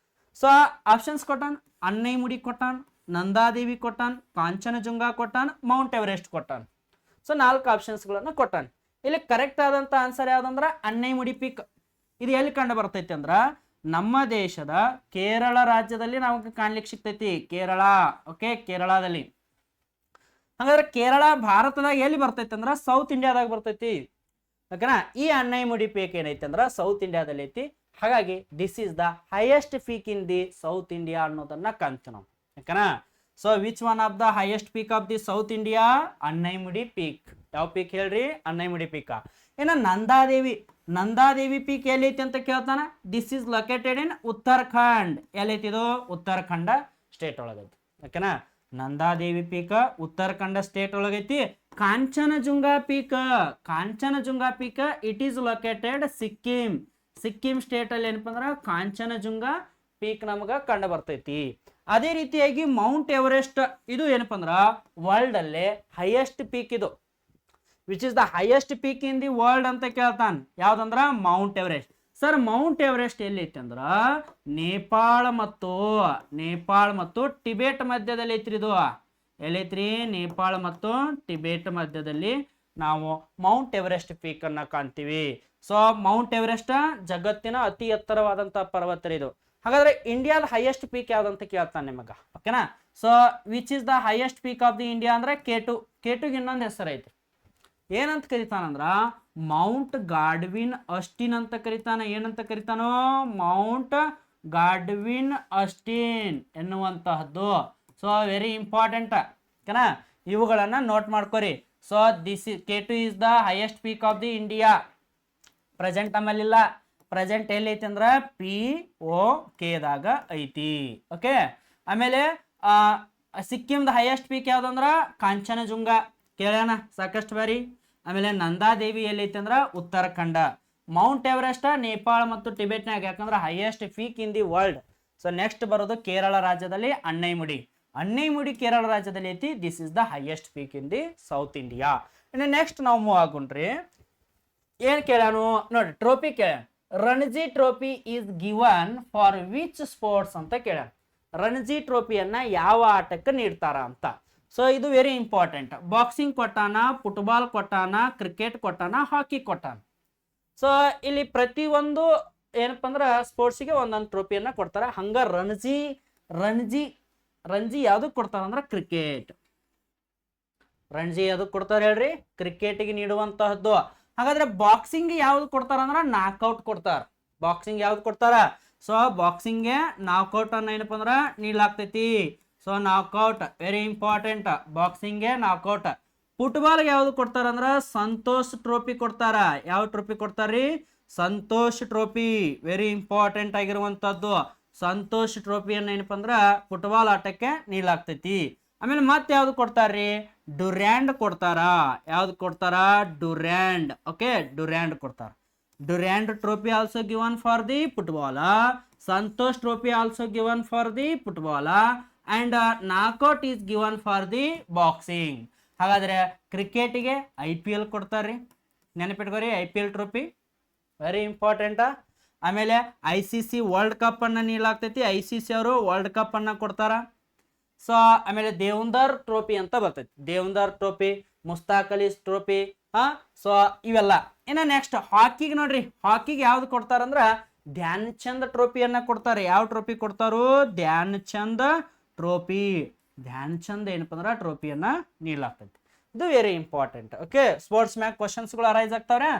ಸೊ ಆಪ್ಷನ್ಸ್ ಕೊಟ್ಟಾನ್. ಅನ್ನೈಮುಡಿ ಕೊಟ್ಟಾನ್, ನಂದಾದೇವಿ ಕೊಟ್ಟಾನ್, ಕಾಂಚನಜುಂಗ ಕೊಟ್ಟಾನ್, ಮೌಂಟ್ ಎವರೆಸ್ಟ್ ಕೊಟ್ಟಾನ್. ಸೊ 4 ಆಪ್ಷನ್ಸ್ಗಳನ್ನ ಕೊಟ್ಟಾನ್. ಇಲ್ಲಿ ಕರೆಕ್ಟ್ ಆದಂತ ಆನ್ಸರ್ ಯಾವ್ದಂದ್ರ ಅನ್ನೈಮುಡಿ ಪೀಕ್. ಇದು ಎಲ್ಲಿ ಕಂಡು ಬರ್ತೈತಿ ಅಂದ್ರ ನಮ್ಮ ದೇಶದ ಕೇರಳ ರಾಜ್ಯದಲ್ಲಿ ನಮಗೆ ಕಾಣ್ಲಿಕ್ಕೆ ಸಿಗ್ತೈತಿ. ಕೇರಳ. ಓಕೆ, ಕೇರಳದಲ್ಲಿ. ಹಾಗಾದ್ರೆ ಕೇರಳ ಭಾರತದಾಗ ಎಲ್ಲಿ ಬರ್ತೈತಿ ಅಂದ್ರ ಸೌತ್ ಇಂಡಿಯಾದಾಗ ಬರ್ತೈತಿ. ಓಕೆನಾ. ಈ ಅನ್ನೈಮುಡಿ ಪೀಕ್ ಏನೈತಿ ಅಂದ್ರ ಸೌತ್ ಇಂಡಿಯಾದಲ್ಲಿ ಐತಿ. ಹಾಗಾಗಿ this is the highest peak in the south India ಅನ್ನೋದನ್ನ ಕಾಣ್ತೀವಿ ನಾವು. ಓಕೆನಾ. So which one of the highest peak of the south India? Anaimudi peak. ಯಾವ ಪೀಕ್ ಹೇಳ್ರಿ? ಅನ್ನೈಮುಡಿ ಪೀಕ್. ಇನ್ನ ನಂದಾದೇವಿ. ನಂದಾದೇವಿ ಪೀಕ್ ಎಲ್ಲೈತಿ ಅಂತ ಕೇಳ್ತಾನ. This is located in Uttarakhand. ಎಲ್ಲೈತಿ ಇದು? ಉತ್ತರಾಖಂಡ ಸ್ಟೇಟ್ ಒಳಗೈತಿ. ಓಕೆನಾ. ನಂದಾದೇವಿ ಪೀಕ್ ಉತ್ತರಾಖಂಡ ಸ್ಟೇಟ್ ಒಳಗೈತಿ. Kanchenjunga peak. Kanchenjunga peak it is located Sikkim. Sikkim state ಅಲ್ಲಿ ಏನಪ್ಪ ಅಂದ್ರ ಕಾಂಚನಜುಂಗ ಪೀಕ್ ನಮಗ ಕಂಡು ಬರ್ತೈತಿ. ಅದೇ ರೀತಿಯಾಗಿ ಮೌಂಟ್ ಎವರೆಸ್ಟ್ ಇದು ಏನಪ್ಪ ಅಂದ್ರ ವರ್ಲ್ಡ್ ಅಲ್ಲೇ ಹೈಯೆಸ್ಟ್ ಪೀಕ್. ಇದು which is the highest peak in the world ಅಂತ ಕೇಳ್ತಾನ. ಯಾವ್ದಂದ್ರ Mount Everest. Sir Mount Everest ಎಲ್ಲಿ ಐತಿ ಅಂದ್ರ ನೇಪಾಳ ಮತ್ತು ಟಿಬೆಟ್ ಮಧ್ಯದಲ್ಲಿ ಐತ್ರಿ ಇದು. ಎಲ್ಲೈತ್ರಿ? ನೇಪಾಳ ಮತ್ತು ಟಿಬೆಟ್ ಮಧ್ಯದಲ್ಲಿ ನಾವು ಮೌಂಟ್ ಎವರೆಸ್ಟ್ ಪೀಕ್ ಅನ್ನ ಕಾಣ್ತೀವಿ. ಸೊ ಮೌಂಟ್ ಎವರೆಸ್ಟ್ ಜಗತ್ತಿನ ಅತಿ ಎತ್ತರವಾದಂತಹ ಪರ್ವತ ಇದು. ಹಾಗಾದ್ರೆ ಇಂಡಿಯಾದ ಹೈಯೆಸ್ಟ್ ಪೀಕ್ ಯಾವ್ದಂತ ಕೇಳ್ತಾನೆ ನಿಮಗ. ಓಕೆನಾ. So which is the highest peak of the India ಅಂದ್ರೆ K2. K2ಗೆ ಇನ್ನೊಂದು ಹೆಸರು ಐತಿ. ಏನಂತ ಕರಿತಾನಂದ್ರ ಮೌಂಟ್ ಗಾಡ್ವಿನ್ ಅಸ್ಟಿನ್ ಅಂತ ಕರಿತಾನ. ಏನಂತ ಕರಿತಾನೋ? ಮೌಂಟ್ ಗಾಡ್ವಿನ್ ಅಸ್ಟಿನ್ ಎನ್ನುವಂತಹದ್ದು. So very important. ಓಕೆನಾ. ಇವುಗಳನ್ನ ನೋಟ್ ಮಾಡ್ಕೋರಿ. So this K2 is the highest peak of the India. Present ನಮ್ಮಲ್ಲಿಲ್ಲ. ಪ್ರೆಸೆಂಟ್ ಎಲ್ಲಿ ಐತಿ ಅಂದ್ರ POK ದಾಗ ಐತಿ. ಓಕೆ. ಆಮೇಲೆ ಸಿಕ್ಕಿಂದ ಹೈಯೆಸ್ಟ್ ಪೀಕ್ ಯಾವ್ದಂದ್ರ ಕಾಂಚನಜುಂಗ. ಕೇಳ್ಯಾನ ಸಾಕಷ್ಟು ಬಾರಿ. ಆಮೇಲೆ ನಂದಾದೇವಿ ಎಲ್ಲೈತಿ ಅಂದ್ರ ಉತ್ತರಾಖಂಡ. ಮೌಂಟ್ ಎವರೆಸ್ಟ್ ನೇಪಾಳ ಮತ್ತು ಟಿಬೆಟ್ನಾಗ. ಯಾಕಂದ್ರೆ highest peak in the world. So next ಬರೋದು ಕೇರಳ ರಾಜ್ಯದಲ್ಲಿ ಅನ್ನೈಮುಡಿ. ಅನ್ನೈಮುಡಿ ಕೇರಳ ರಾಜ್ಯದಲ್ಲಿ ಐತಿ. This is the highest peak in the south India. ಇನ್ನು ನೆಕ್ಸ್ಟ್ ನಾವು ಮೂವ್ ಆಗುಣ್ರಿ. ಏನ್ ಕೇಳ್ಯಾನು ನೋಡಿ, ಟ್ರೋಫಿ ಕೇಳ್ಯಾನ. Ranji trophy is given for which sports ಅಂತ ಕೇಳ್ಯಾನ. ರಣಜಿ ಟ್ರೋಫಿಯನ್ನ ಯಾವ ಆಟಕ್ಕೆ ನೀಡ್ತಾರ ಅಂತ. ಸೊ ಇದು ವೆರಿ ಇಂಪಾರ್ಟೆಂಟ್. ಬಾಕ್ಸಿಂಗ್ ಕೊಟ್ಟಾನ, ಫುಟ್ಬಾಲ್ ಕೊಟ್ಟಾನ, ಕ್ರಿಕೆಟ್ ಕೊಟ್ಟಾನ, ಹಾಕಿ ಕೊಟ್ಟಾನ. ಸೊ ಇಲ್ಲಿ ಪ್ರತಿಯೊಂದು ಏನಪ್ಪ ಅಂದ್ರ ಸ್ಪೋರ್ಟ್ಸ್ಗೆ ಒಂದೊಂದು ಟ್ರೋಫಿಯನ್ನ ಕೊಡ್ತಾರ. ಹಂಗ ರಣಜಿ ಯಾವ್ದಕ್ ಕೊಡ್ತಾರ ಅಂದ್ರ ಕ್ರಿಕೆಟ್. ರಣಜಿ ಯಾವ್ದು ಕೊಡ್ತಾರೆ ಹೇಳ್ರಿ, ಕ್ರಿಕೆಟ್ಗೆ ನೀಡುವಂತಹದ್ದು. ಹಾಗಾದ್ರೆ ಬಾಕ್ಸಿಂಗ್ ಯಾವ್ದು ಕೊಡ್ತಾರ ಅಂದ್ರ ನಾಕ್ಔಟ್ ಕೊಡ್ತಾರ. ಬಾಕ್ಸಿಂಗ್ ಯಾವ್ದು ಕೊಡ್ತಾರ? ಸೊ ಬಾಕ್ಸಿಂಗ್ಗೆ ನಾಕ್ಔಟ್ ಅನ್ನ ಏನಪ್ಪ ಅಂದ್ರ ನೀಡಲಾಗ್ತೈತಿ. ಸೊ ನಾಕ್ಔಟ್ ವೆರಿ ಇಂಪಾರ್ಟೆಂಟ್, ಬಾಕ್ಸಿಂಗ್ಗೆ ನಾಕ್ಔಟ್. ಫುಟ್ಬಾಲ್ಗೆ ಯಾವ್ದು ಕೊಡ್ತಾರ ಅಂದ್ರ ಸಂತೋಷ್ ಟ್ರೋಫಿ ಕೊಡ್ತಾರ. ಯಾವ ಟ್ರೋಫಿ ಕೊಡ್ತಾರ್ರಿ? ಸಂತೋಷ್ ಟ್ರೋಫಿ, ವೆರಿ ಇಂಪಾರ್ಟೆಂಟ್ ಆಗಿರುವಂತದ್ದು. ಸಂತೋಷ್ ಟ್ರೋಫಿಯನ್ನ ಏನಪ್ಪ ಅಂದ್ರ ಫುಟ್ಬಾಲ್ ಆಟಕ್ಕೆ ನೀಡಲಾಗ್ತೈತಿ. ಆಮೇಲೆ ಮತ್ತೆ ಯಾವ್ದು ಕೊಡ್ತಾರ್ರಿ? ಡುರ್ಯಾಂಡ್ ಕೊಡ್ತಾರ. ಯಾವ್ದು ಕೊಡ್ತಾರ? ಡುರ್ಯಾಂಡ್. ಓಕೆ, ಡುರ್ಯಾಂಡ್ ಕೊಡ್ತಾರ. Durand trophy also given for the football. Santosh trophy also given for the football and knockout is given for the boxing. ಹಾಗಾದ್ರೆ ಕ್ರಿಕೆಟಿಗೆ IPL ಕೊಡ್ತಾರ್ರಿ, ನೆನಪಿಟ್ಕೋರಿ, IPL ಟ್ರೋಫಿ ವೆರಿ ಇಂಪಾರ್ಟೆಂಟ್. ಆಮೇಲೆ ICC ವರ್ಲ್ಡ್ ಕಪ್ ಅನ್ನ ನೀಡಲಾಗ್ತೈತಿ. ICC ಅವರು world cup ಅನ್ನ ಕೊಡ್ತಾರ. ಸೊ ಆಮೇಲೆ ದೇವಂದರ್ ಟ್ರೋಫಿ ಅಂತ ಬರ್ತೈತಿ. Deodhar trophy, Mushtaq Ali trophy. So ಇವೆಲ್ಲ. ಇನ್ನು ನೆಕ್ಸ್ಟ್ ಹಾಕಿಗೆ ನೋಡ್ರಿ, ಹಾಕಿಗೆ ಯಾವ್ದು ಕೊಡ್ತಾರಂದ್ರ ಧ್ಯಾನ್ ಚಂದ್ ಟ್ರೋಫಿಯನ್ನ ಕೊಡ್ತಾರೆ. ಯಾವ ಟ್ರೋಫಿ ಕೊಡ್ತಾರೋ? ಧ್ಯಾನ್ ಚಂದ್ ಟ್ರೋಫಿ. ಧ್ಯಾನ್ ಚಂದ್ ಏನಪ್ಪ ಅಂದ್ರ ಟ್ರೋಫಿಯನ್ನ ನೀಡಲಾಗ್ತೈತಿ. ಇದು ವೆರಿ ಇಂಪಾರ್ಟೆಂಟ್. ಓಕೆ, ಸ್ಪೋರ್ಟ್ಸ್ ಮ್ಯಾಗ್ ಕ್ವಶನ್ಸ್ಗಳು ಅರೈಸ್ ಆಗ್ತಾವ್ರೆ.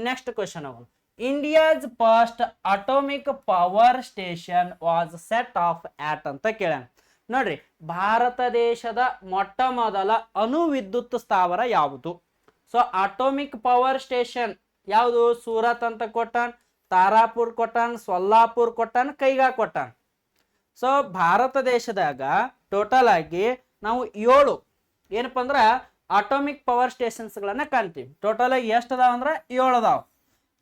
ನೆಕ್ಸ್ಟ್ ಕ್ವಶನ್ ಅವನು, India's first atomic power station was set up at ಅಂತ ಕೇಳ್ಯಾನ. ನೋಡ್ರಿ, ಭಾರತ ದೇಶದ ಮೊಟ್ಟ ಮೊದಲ ಅಣು ವಿದ್ಯುತ್ ಸ್ಥಾವರ ಯಾವುದು? ಸೊ ಅಟೋಮಿಕ್ ಪವರ್ ಸ್ಟೇಷನ್ ಯಾವುದು? ಸೂರತ್ ಅಂತ ಕೊಟ್ಟಾನ್, ತಾರಾಪುರ್ ಕೊಟ್ಟಾನ್, ಸೊಲ್ಲಾಪುರ್ ಕೊಟ್ಟಾನ್, ಕೈಗಾ ಕೊಟ್ಟಾನ್. ಸೊ ಭಾರತ ದೇಶದಾಗ ಟೋಟಲ್ ಆಗಿ ನಾವು 7 ಏನಪ್ಪ ಅಂದ್ರ ಅಟೋಮಿಕ್ ಪವರ್ ಸ್ಟೇಷನ್ಸ್ಗಳನ್ನ ಕಾಣ್ತೀವಿ. ಟೋಟಲ್ ಆಗಿ ಎಷ್ಟು ಅದಾವ ಅಂದ್ರ 7 ಅದಾವ.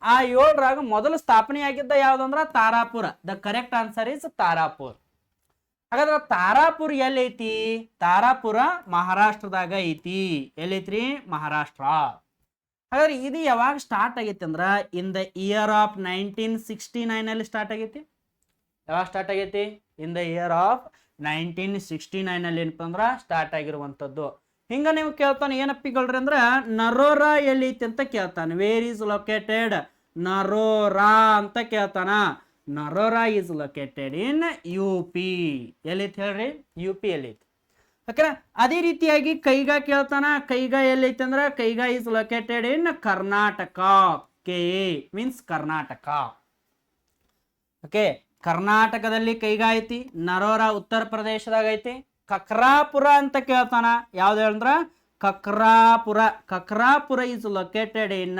ಆ 7ರಾಗ ಮೊದಲು ಸ್ಥಾಪನೆ ಆಗಿದ್ದ ಯಾವ್ದಂದ್ರ Tarapur. The correct answer is Tarapur. ಹಾಗಾದ್ರೆ ತಾರಾಪುರ್ ಎಲ್ಲೈತಿ? ತಾರಾಪುರ ಮಹಾರಾಷ್ಟ್ರದಾಗ ಐತಿ. ಎಲ್ಲೈತ್ರಿ? ಮಹಾರಾಷ್ಟ್ರ. ಹಾಗಾದ್ರೆ ಇದು ಯಾವಾಗ ಸ್ಟಾರ್ಟ್ ಆಗೈತಿ ಅಂದ್ರ ಇನ್ ದ ಇಯರ್ ಆಫ್ 1969 ಅಲ್ಲಿ ಸ್ಟಾರ್ಟ್ ಆಗೈತಿ. ಯಾವಾಗ ಸ್ಟಾರ್ಟ್ ಆಗೈತಿ? ಇನ್ ದ ಇಯರ್ ಆಫ್ 1969 ಅಲ್ಲಿ ಏನಪ್ಪ ಅಂದ್ರ ಸ್ಟಾರ್ಟ್ ಆಗಿರುವಂತದ್ದು. ಹಿಂಗ ನೀವು ಕೇಳ್ತಾನೆ ಏನಪ್ಪಿಗಳ್ರಿ ಅಂದ್ರ ನರೋರಾ ಎಲ್ಲೈತಿ ಅಂತ ಕೇಳ್ತಾನೆ. ವೇರ್ ಈಸ್ ಲೊಕೇಟೆಡ್ ನರೋರಾ ಅಂತ ಕೇಳ್ತಾನ. Narora is located in UP. ಎಲ್ಲೈತಿ ಹೇಳ್ರಿ? UP ಎಲ್ಲೈತಿ. ಓಕೆನಾ? ಅದೇ ರೀತಿಯಾಗಿ ಕೈಗಾ ಕೇಳ್ತಾನ. ಕೈಗಾ ಎಲ್ಲೈತಿ ಅಂದ್ರ Kaiga is located in Karnataka. KA means Karnataka. Okay, ಕರ್ನಾಟಕದಲ್ಲಿ ಕೈಗಾ ಐತಿ. ನರೋರಾ ಉತ್ತರ ಪ್ರದೇಶದಾಗ ಐತಿ. ಕಕ್ರಾಪುರ ಅಂತ ಕೇಳ್ತಾನ. ಯಾವ್ದು ಹೇಳಂದ್ರ Kakrapar. Kakrapar is located in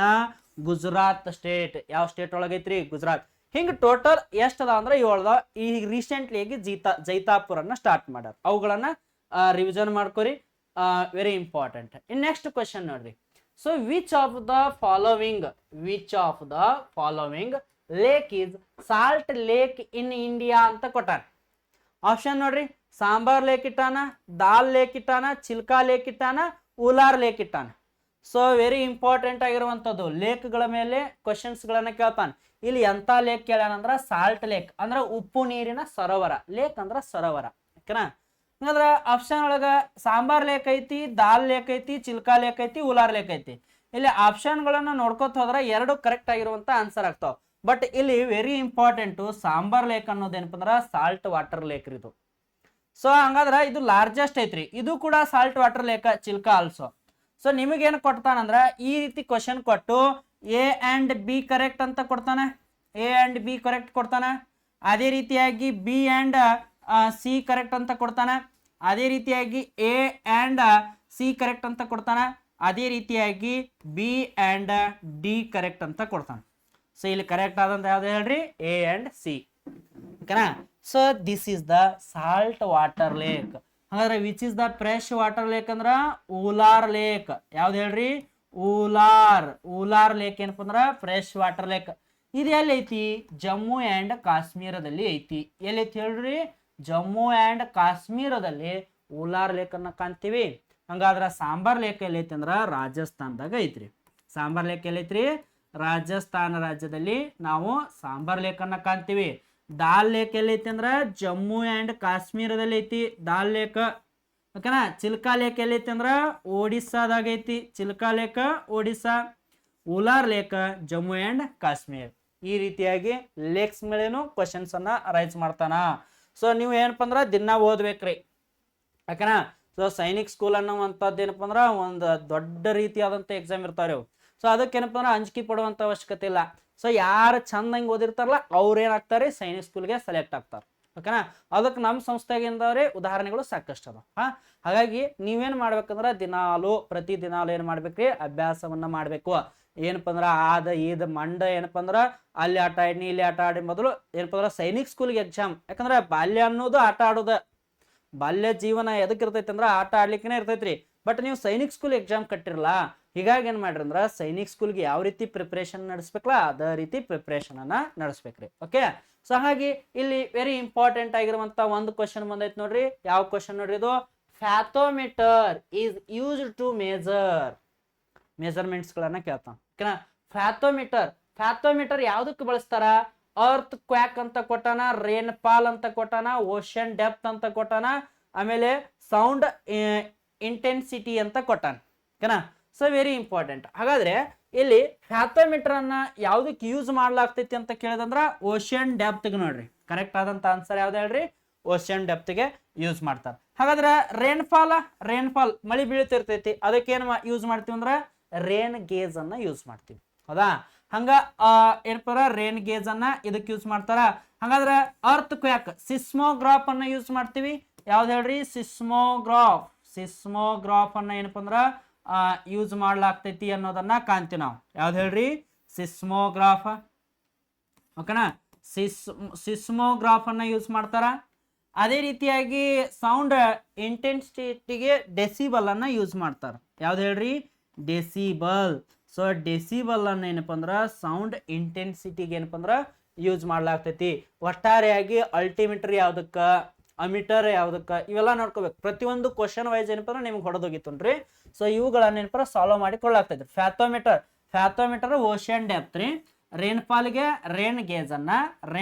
Gujarat state. ಯಾವ ಸ್ಟೇಟ್ ಒಳಗೈತ್ರಿ? ಗುಜರಾತ್. ಹಿಂಗ ಟೋಟಲ್ ಎಷ್ಟು ಅದ ಅಂದ್ರೆ 7. ಈ ರೀಸೆಂಟ್ಲಿ ಆಗಿ ಜೈತಾಪುರನ್ನ ಸ್ಟಾರ್ಟ್ ಮಾಡ್ಯಾರ. ಅವುಗಳನ್ನ ರಿವಿಷನ್ ಮಾಡ್ಕೊರಿ, ವೆರಿ ಇಂಪಾರ್ಟೆಂಟ್. ಇನ್ ನೆಕ್ಸ್ಟ್ ಕ್ವಶನ್ ನೋಡ್ರಿ. So which of the following lake is salt lake in India ಅಂತ ಕೊಟ್ಟಾನ. ಆಪ್ಷನ್ ನೋಡ್ರಿ, ಸಾಂಬಾರ್ ಲೇಕ್ ಇಟ್ಟಾನ, ದಾಲ್ ಲೇಕ್ ಇಟ್ಟಾನ, ಚಿಲ್ಕಾ ಲೇಕ್ ಇಟ್ಟಾನ, ಉಲಾರ್ ಲೇಕ್ ಇಟ್ಟಾನ. ಸೊ ವೆರಿ ಇಂಪಾರ್ಟೆಂಟ್ ಆಗಿರುವಂಥದ್ದು. ಲೇಕ್ಗಳ ಮೇಲೆ ಕ್ವಶನ್ಸ್ಗಳನ್ನ ಕೇಳ್ತಾನೆ. ಇಲ್ಲಿ ಎಂಥ ಲೇಕ್ ಕೇಳ್ಯಾನಂದ್ರ ಸಾಲ್ಟ್ ಲೇಕ್ ಅಂದ್ರೆ ಉಪ್ಪು ನೀರಿನ ಸರೋವರ. ಲೇಕ್ ಅಂದ್ರ ಸರೋವರ. ಓಕೆನಾ? ಹಂಗಂದ್ರ ಆಪ್ಷನ್ ಒಳಗ ಸಾಂಬಾರ್ ಲೇಕ್ ಐತಿ, ದಾಲ್ ಲೇಕ್ ಐತಿ, ಚಿಲ್ಕಾ ಲೇಕ್ ಐತಿ, ಉಲಾರ್ ಲೇಕ್ ಐತಿ. ಇಲ್ಲಿ ಆಪ್ಷನ್ಗಳನ್ನ ನೋಡ್ಕೋತ ಹೋದ್ರ 2 ಕರೆಕ್ಟ್ ಆಗಿರುವಂತ ಆನ್ಸರ್ ಆಗ್ತಾವ. ಬಟ್ ಇಲ್ಲಿ ವೆರಿ ಇಂಪಾರ್ಟೆಂಟು ಸಾಂಬಾರ್ ಲೇಕ್ ಅನ್ನೋದೇನಪ್ಪ ಅಂದ್ರ ಸಾಲ್ಟ್ ವಾಟರ್ ಲೇಕ್ ಇದು. ಸೊ ಹಂಗಾದ್ರ ಇದು ಲಾರ್ಜೆಸ್ಟ್ ಐತ್ರಿ. ಇದು ಕೂಡ salt water lake, Chilka also. So ನಿಮಗೇನು ಕೊಡ್ತಾನಂದ್ರ ಈ ರೀತಿ ಕ್ವಶನ್ ಕೊಟ್ಟು A and B ಕರೆಕ್ಟ್ ಅಂತ ಕೊಡ್ತಾನೆ. A and B ಕರೆಕ್ಟ್ ಕೊಡ್ತಾನ. ಅದೇ ರೀತಿಯಾಗಿ B and C ಕರೆಕ್ಟ್ ಅಂತ ಕೊಡ್ತಾನ. ಅದೇ ರೀತಿಯಾಗಿ A and C ಕರೆಕ್ಟ್ ಅಂತ ಕೊಡ್ತಾನ. ಅದೇ ರೀತಿಯಾಗಿ B and D ಕರೆಕ್ಟ್ ಅಂತ ಕೊಡ್ತಾನೆ. ಸೊ ಇಲ್ಲಿ ಕರೆಕ್ಟ್ ಆದಂತ ಯಾವ್ದು ಹೇಳ್ರಿ? A and C. ಓಕೆನಾ? So this is the salt water lake. ಹಾಗಾದ್ರೆ which is the fresh water lake ಅಂದ್ರ ಉಲಾರ್ ಲೇಕ್. ಯಾವ್ದು ಹೇಳ್ರಿ? ಉಲಾರ್ ಲೇಕ್ ಏನಪ್ಪ ಅಂದ್ರ ಫ್ರೆಶ್ ವಾಟರ್ ಲೇಕ್. ಇದು ಎಲ್ಲಿ ಐತಿ? ಜಮ್ಮು ಅಂಡ್ ಕಾಶ್ಮೀರದಲ್ಲಿ ಐತಿ. ಎಲ್ಲೈತಿ ಹೇಳ್ರಿ? ಜಮ್ಮು ಅಂಡ್ ಕಾಶ್ಮೀರದಲ್ಲಿ ಉಲಾರ್ ಲೇಕ್ ಅನ್ನ ಕಾಣ್ತೀವಿ. ಹಂಗಾದ್ರ ಸಾಂಬಾರ್ ಲೇಕ್ ಎಲ್ಲೈತಿ ಅಂದ್ರ ರಾಜಸ್ಥಾನದಾಗ ಐತ್ರಿ. ಸಾಂಬಾರ್ ಲೇಕ್ ಎಲ್ಲೈತ್ರಿ? ರಾಜಸ್ಥಾನ ರಾಜ್ಯದಲ್ಲಿ ನಾವು ಸಾಂಬಾರ್ ಲೇಕ್ ಅನ್ನ ಕಾಣ್ತೀವಿ. ದಾಲ್ ಲೇಕ್ ಎಲ್ಲೈತಿ ಅಂದ್ರ ಜಮ್ಮು ಅಂಡ್ ಕಾಶ್ಮೀರದಲ್ಲಿ ಐತಿ ದಾಲ್ ಲೇಕ್. ಓಕೆನಾ? ಚಿಲ್ಕಾ ಲೇಕ್ ಎಲ್ಲೈತಿ ಅಂದ್ರ ಒಡಿಸ್ಸಾದಾಗ ಐತಿ. Chilika lake Odisha. Wular lake Jammu and Kashmir. ಈ ರೀತಿಯಾಗಿ ಲೇಕ್ಸ್ ಮೇಲೇನು ಕ್ವಶನ್ಸ್ ಅನ್ನ ರೈಸ್ ಮಾಡ್ತಾನ. ಸೊ ನೀವು ಏನಪ್ಪ ಅಂದ್ರ ದಿನ ಓದ್ಬೇಕ್ರಿ. ಓಕೆನಾ? ಸೊ ಸೈನಿಕ್ ಸ್ಕೂಲ್ ಅನ್ನುವಂಥದ್ದು ಏನಪ್ಪ ಅಂದ್ರೆ ಒಂದು ದೊಡ್ಡ ರೀತಿಯಾದಂಥ ಎಕ್ಸಾಮ್ ಇರ್ತಾರೆ ಅವು. ಸೊ ಅದಕ್ಕೇನಪ್ಪ ಅಂದ್ರೆ ಅಂಜಿಕೆ ಪಡುವಂಥ ಅವಶ್ಯಕತೆ ಇಲ್ಲ. ಸೊ ಯಾರು ಚಂದಂಗೆ ಓದಿರ್ತಾರಲ್ಲ ಅವ್ರು ಏನಾಗ್ತಾರೆ ಸೈನಿಕ್ ಸ್ಕೂಲ್ಗೆ ಸೆಲೆಕ್ಟ್ ಆಗ್ತಾರೆ. ಓಕೆನಾ. ಅದಕ್ಕೆ ನಮ್ಮ ಸಂಸ್ಥೆಗಿಂದವ್ರೆ ಉದಾಹರಣೆಗಳು ಸಾಕಷ್ಟು ಅದ. ಹಾಗಾಗಿ ನೀವೇನು ಮಾಡ್ಬೇಕಂದ್ರೆ ಪ್ರತಿ ದಿನಾಲು ಏನು ಮಾಡ್ಬೇಕ್ರಿ, ಅಭ್ಯಾಸವನ್ನ ಮಾಡಬೇಕು. ಏನಪ್ಪ ಅಂದ್ರೆ ಈದ್ ಮಂಡ ಏನಪ್ಪ ಅಂದ್ರೆ ಅಲ್ಲಿ ಆಟ ಆಡಿನಿ ಇಲ್ಲಿ ಆಟ ಆಡಿ ಮೊದಲು ಏನಪ್ಪ ಅಂದ್ರೆ ಸೈನಿಕ್ ಸ್ಕೂಲ್ಗೆ ಎಕ್ಸಾಮ್. ಯಾಕಂದ್ರೆ ಬಾಲ್ಯ ಅನ್ನೋದು ಆಟ ಆಡೋದ, ಬಾಲ್ಯ ಜೀವನ ಎದಕ್ಕೆ ಇರ್ತೈತಿ ಅಂದ್ರೆ ಆಟ ಆಡ್ಲಿಕ್ಕೆ ಇರ್ತೈತ್ರಿ. ಬಟ್ ನೀವು ಸೈನಿಕ್ ಸ್ಕೂಲ್ ಎಕ್ಸಾಮ್ ಕಟ್ಟಿರಲ್ಲ, ಹೀಗಾಗಿ ಏನ್ ಮಾಡ್ರಿ ಅಂದ್ರೆ ಸೈನಿಕ್ ಸ್ಕೂಲ್ಗೆ ಯಾವ ರೀತಿ ಪ್ರಿಪರೇಷನ್ ನಡೆಸ್ಬೇಕಲ್ಲ ಅದೇ ರೀತಿ ಪ್ರಿಪರೇಷನ್ ಅನ್ನ ನಡೆಸ್ಬೇಕ್ರಿ. ಓಕೆ. ಸೊ ಹಾಗಾಗಿ ಇಲ್ಲಿ ವೆರಿ ಇಂಪಾರ್ಟೆಂಟ್ ಆಗಿರುವಂತ ಒಂದು ಕ್ವಶನ್ ಬಂದೈತಿ ನೋಡ್ರಿ. ಯಾವ ಕ್ವಶನ್ ನೋಡ್ರಿ ಇದು? ಫ್ಯಾಥೋಮೀಟರ್ ಈಸ್ ಯೂಸ್ಡ್ ಟು ಮೆಜರ್ಮೆಂಟ್ಸ್ ಗಳನ್ನ ಕೇಳ್ತಾನ. ಓಕೆನಾ. ಫ್ಯಾಥೋಮೀಟರ್ ಯಾವ್ದಕ್ಕೆ ಬಳಸ್ತಾರ? ಅರ್ತ್ ಕ್ವಾಕ್ ಅಂತ ಕೊಟ್ಟಾನ, ರೇನ್ ಫಾಲ್ ಅಂತ ಕೊಟ್ಟಾನ, ಓಷನ್ ಡೆಪ್ತ್ ಅಂತ ಕೊಟ್ಟಾನ, ಆಮೇಲೆ ಸೌಂಡ್ ಇಂಟೆನ್ಸಿಟಿ ಅಂತ ಕೊಟ್ಟಾನ. ಓಕೆನಾ. So very important. ಹಾಗಾದ್ರೆ ಇಲ್ಲಿ ಫ್ಯಾಥೋಮೀಟರ್ ಅನ್ನ ಯಾವ್ದಕ್ಕೆ ಯೂಸ್ ಮಾಡ್ಲಾಗ್ತೈತಿ ಅಂತ ಕೇಳಿದಂದ್ರ ಓಷನ್ ಡೆಪ್ತ್ಗೆ ನೋಡ್ರಿ. ಕರೆಕ್ಟ್ ಆದಂತ ಆನ್ಸರ್ ಯಾವ್ದು ಹೇಳ್ರಿ? ಓಷನ್ ಡೆಪ್ತ್ಗೆ ಯೂಸ್ ಮಾಡ್ತಾರೆ. ಹಾಗಾದ್ರೆ ರೇನ್ಫಾಲ್ ಮಳಿ ಬೀಳ್ತಿರ್ತೈತಿ, ಅದಕ್ಕೆ ಏನ್ ಯೂಸ್ ಮಾಡ್ತೀವಿ ಅಂದ್ರೆ ರೇನ್ ಗೇಜ್ ಅನ್ನ ಯೂಸ್ ಮಾಡ್ತೀವಿ. ಹೌದಾ? ಹಂಗ ಏನಪ್ಪ ರೇನ್ ಗೇಜ್ ಅನ್ನ ಇದಕ್ಕೆ ಯೂಸ್ ಮಾಡ್ತಾರ. ಹಾಗಾದ್ರೆ ಅರ್ತ್ ಕ್ವಾಕ್ ಸಿಸ್ಮೋಗ್ರಾಫ್ ಅನ್ನ ಯೂಸ್ ಮಾಡ್ತೀವಿ. ಯಾವ್ದು ಹೇಳ್ರಿ? ಸಿಸ್ಮೋಗ್ರಾಫ್ ಅನ್ನ ಏನಪ್ಪ ಅಂದ್ರ ಯೂಸ್ ಮಾಡ್ಲಾಗ್ತೈತಿ ಅನ್ನೋದನ್ನ ಕಾಣ್ತೀವಿ ನಾವು. ಯಾವ್ದು ಹೇಳ್ರಿ? ಸಿಸ್ಮೋಗ್ರಾಫ್. ಓಕೆನಾ. ಸಿಸ್ಮೋಗ್ರಾಫ್ ಅನ್ನ ಯೂಸ್ ಮಾಡ್ತಾರ. ಅದೇ ರೀತಿಯಾಗಿ ಸೌಂಡ್ ಇಂಟೆನ್ಸಿಟಿಗೆ ಡೆಸಿಬಲ್ ಅನ್ನ ಯೂಸ್ ಮಾಡ್ತಾರ. ಯಾವ್ದು ಹೇಳ್ರಿ? ಡೆಸಿಬಲ್. ಸೊ ಡೆಸಿಬಲ್ ಅನ್ನ ಏನಪ್ಪ ಅಂದ್ರ ಸೌಂಡ್ ಇಂಟೆನ್ಸಿಟಿಗೆ ಏನಪ್ಪ ಅಂದ್ರ ಯೂಸ್ ಮಾಡ್ಲಾಗ್ತೈತಿ. ಒಟ್ಟಾರೆಯಾಗಿ ಅಲ್ಟಿಮೀಟರ್ ಯಾವ್ದಕ್ಕ, ಅಮೀಟರ್ ಯಾವ್ದಕ್ಕ, ಇವೆಲ್ಲ ನೋಡ್ಕೋಬೇಕು. ಪ್ರತಿಯೊಂದು ಕ್ವಶನ್ ವೈಸ್ ಏನಪ್ಪ ಅಂದ್ರೆ ನಿಮ್ಗೆ ಹೊಡೆದೋಗಿತ್ತನ್ರಿ. ಸೊ ಇವುಗಳನ್ನ ಏನಪ್ಪ ಸಾಲ್ವ್ ಮಾಡಿ ಕೊಳ್ಳಾಗ್ತೈತಿ. ಫ್ಯಾಥೋಮೀಟರ್ ಓಷನ್ ಡೆಪ್ತ್ ರೀ. ರೇನ್ಫಾಲ್ಗೆ ರೇನ್ ಗೇಜ್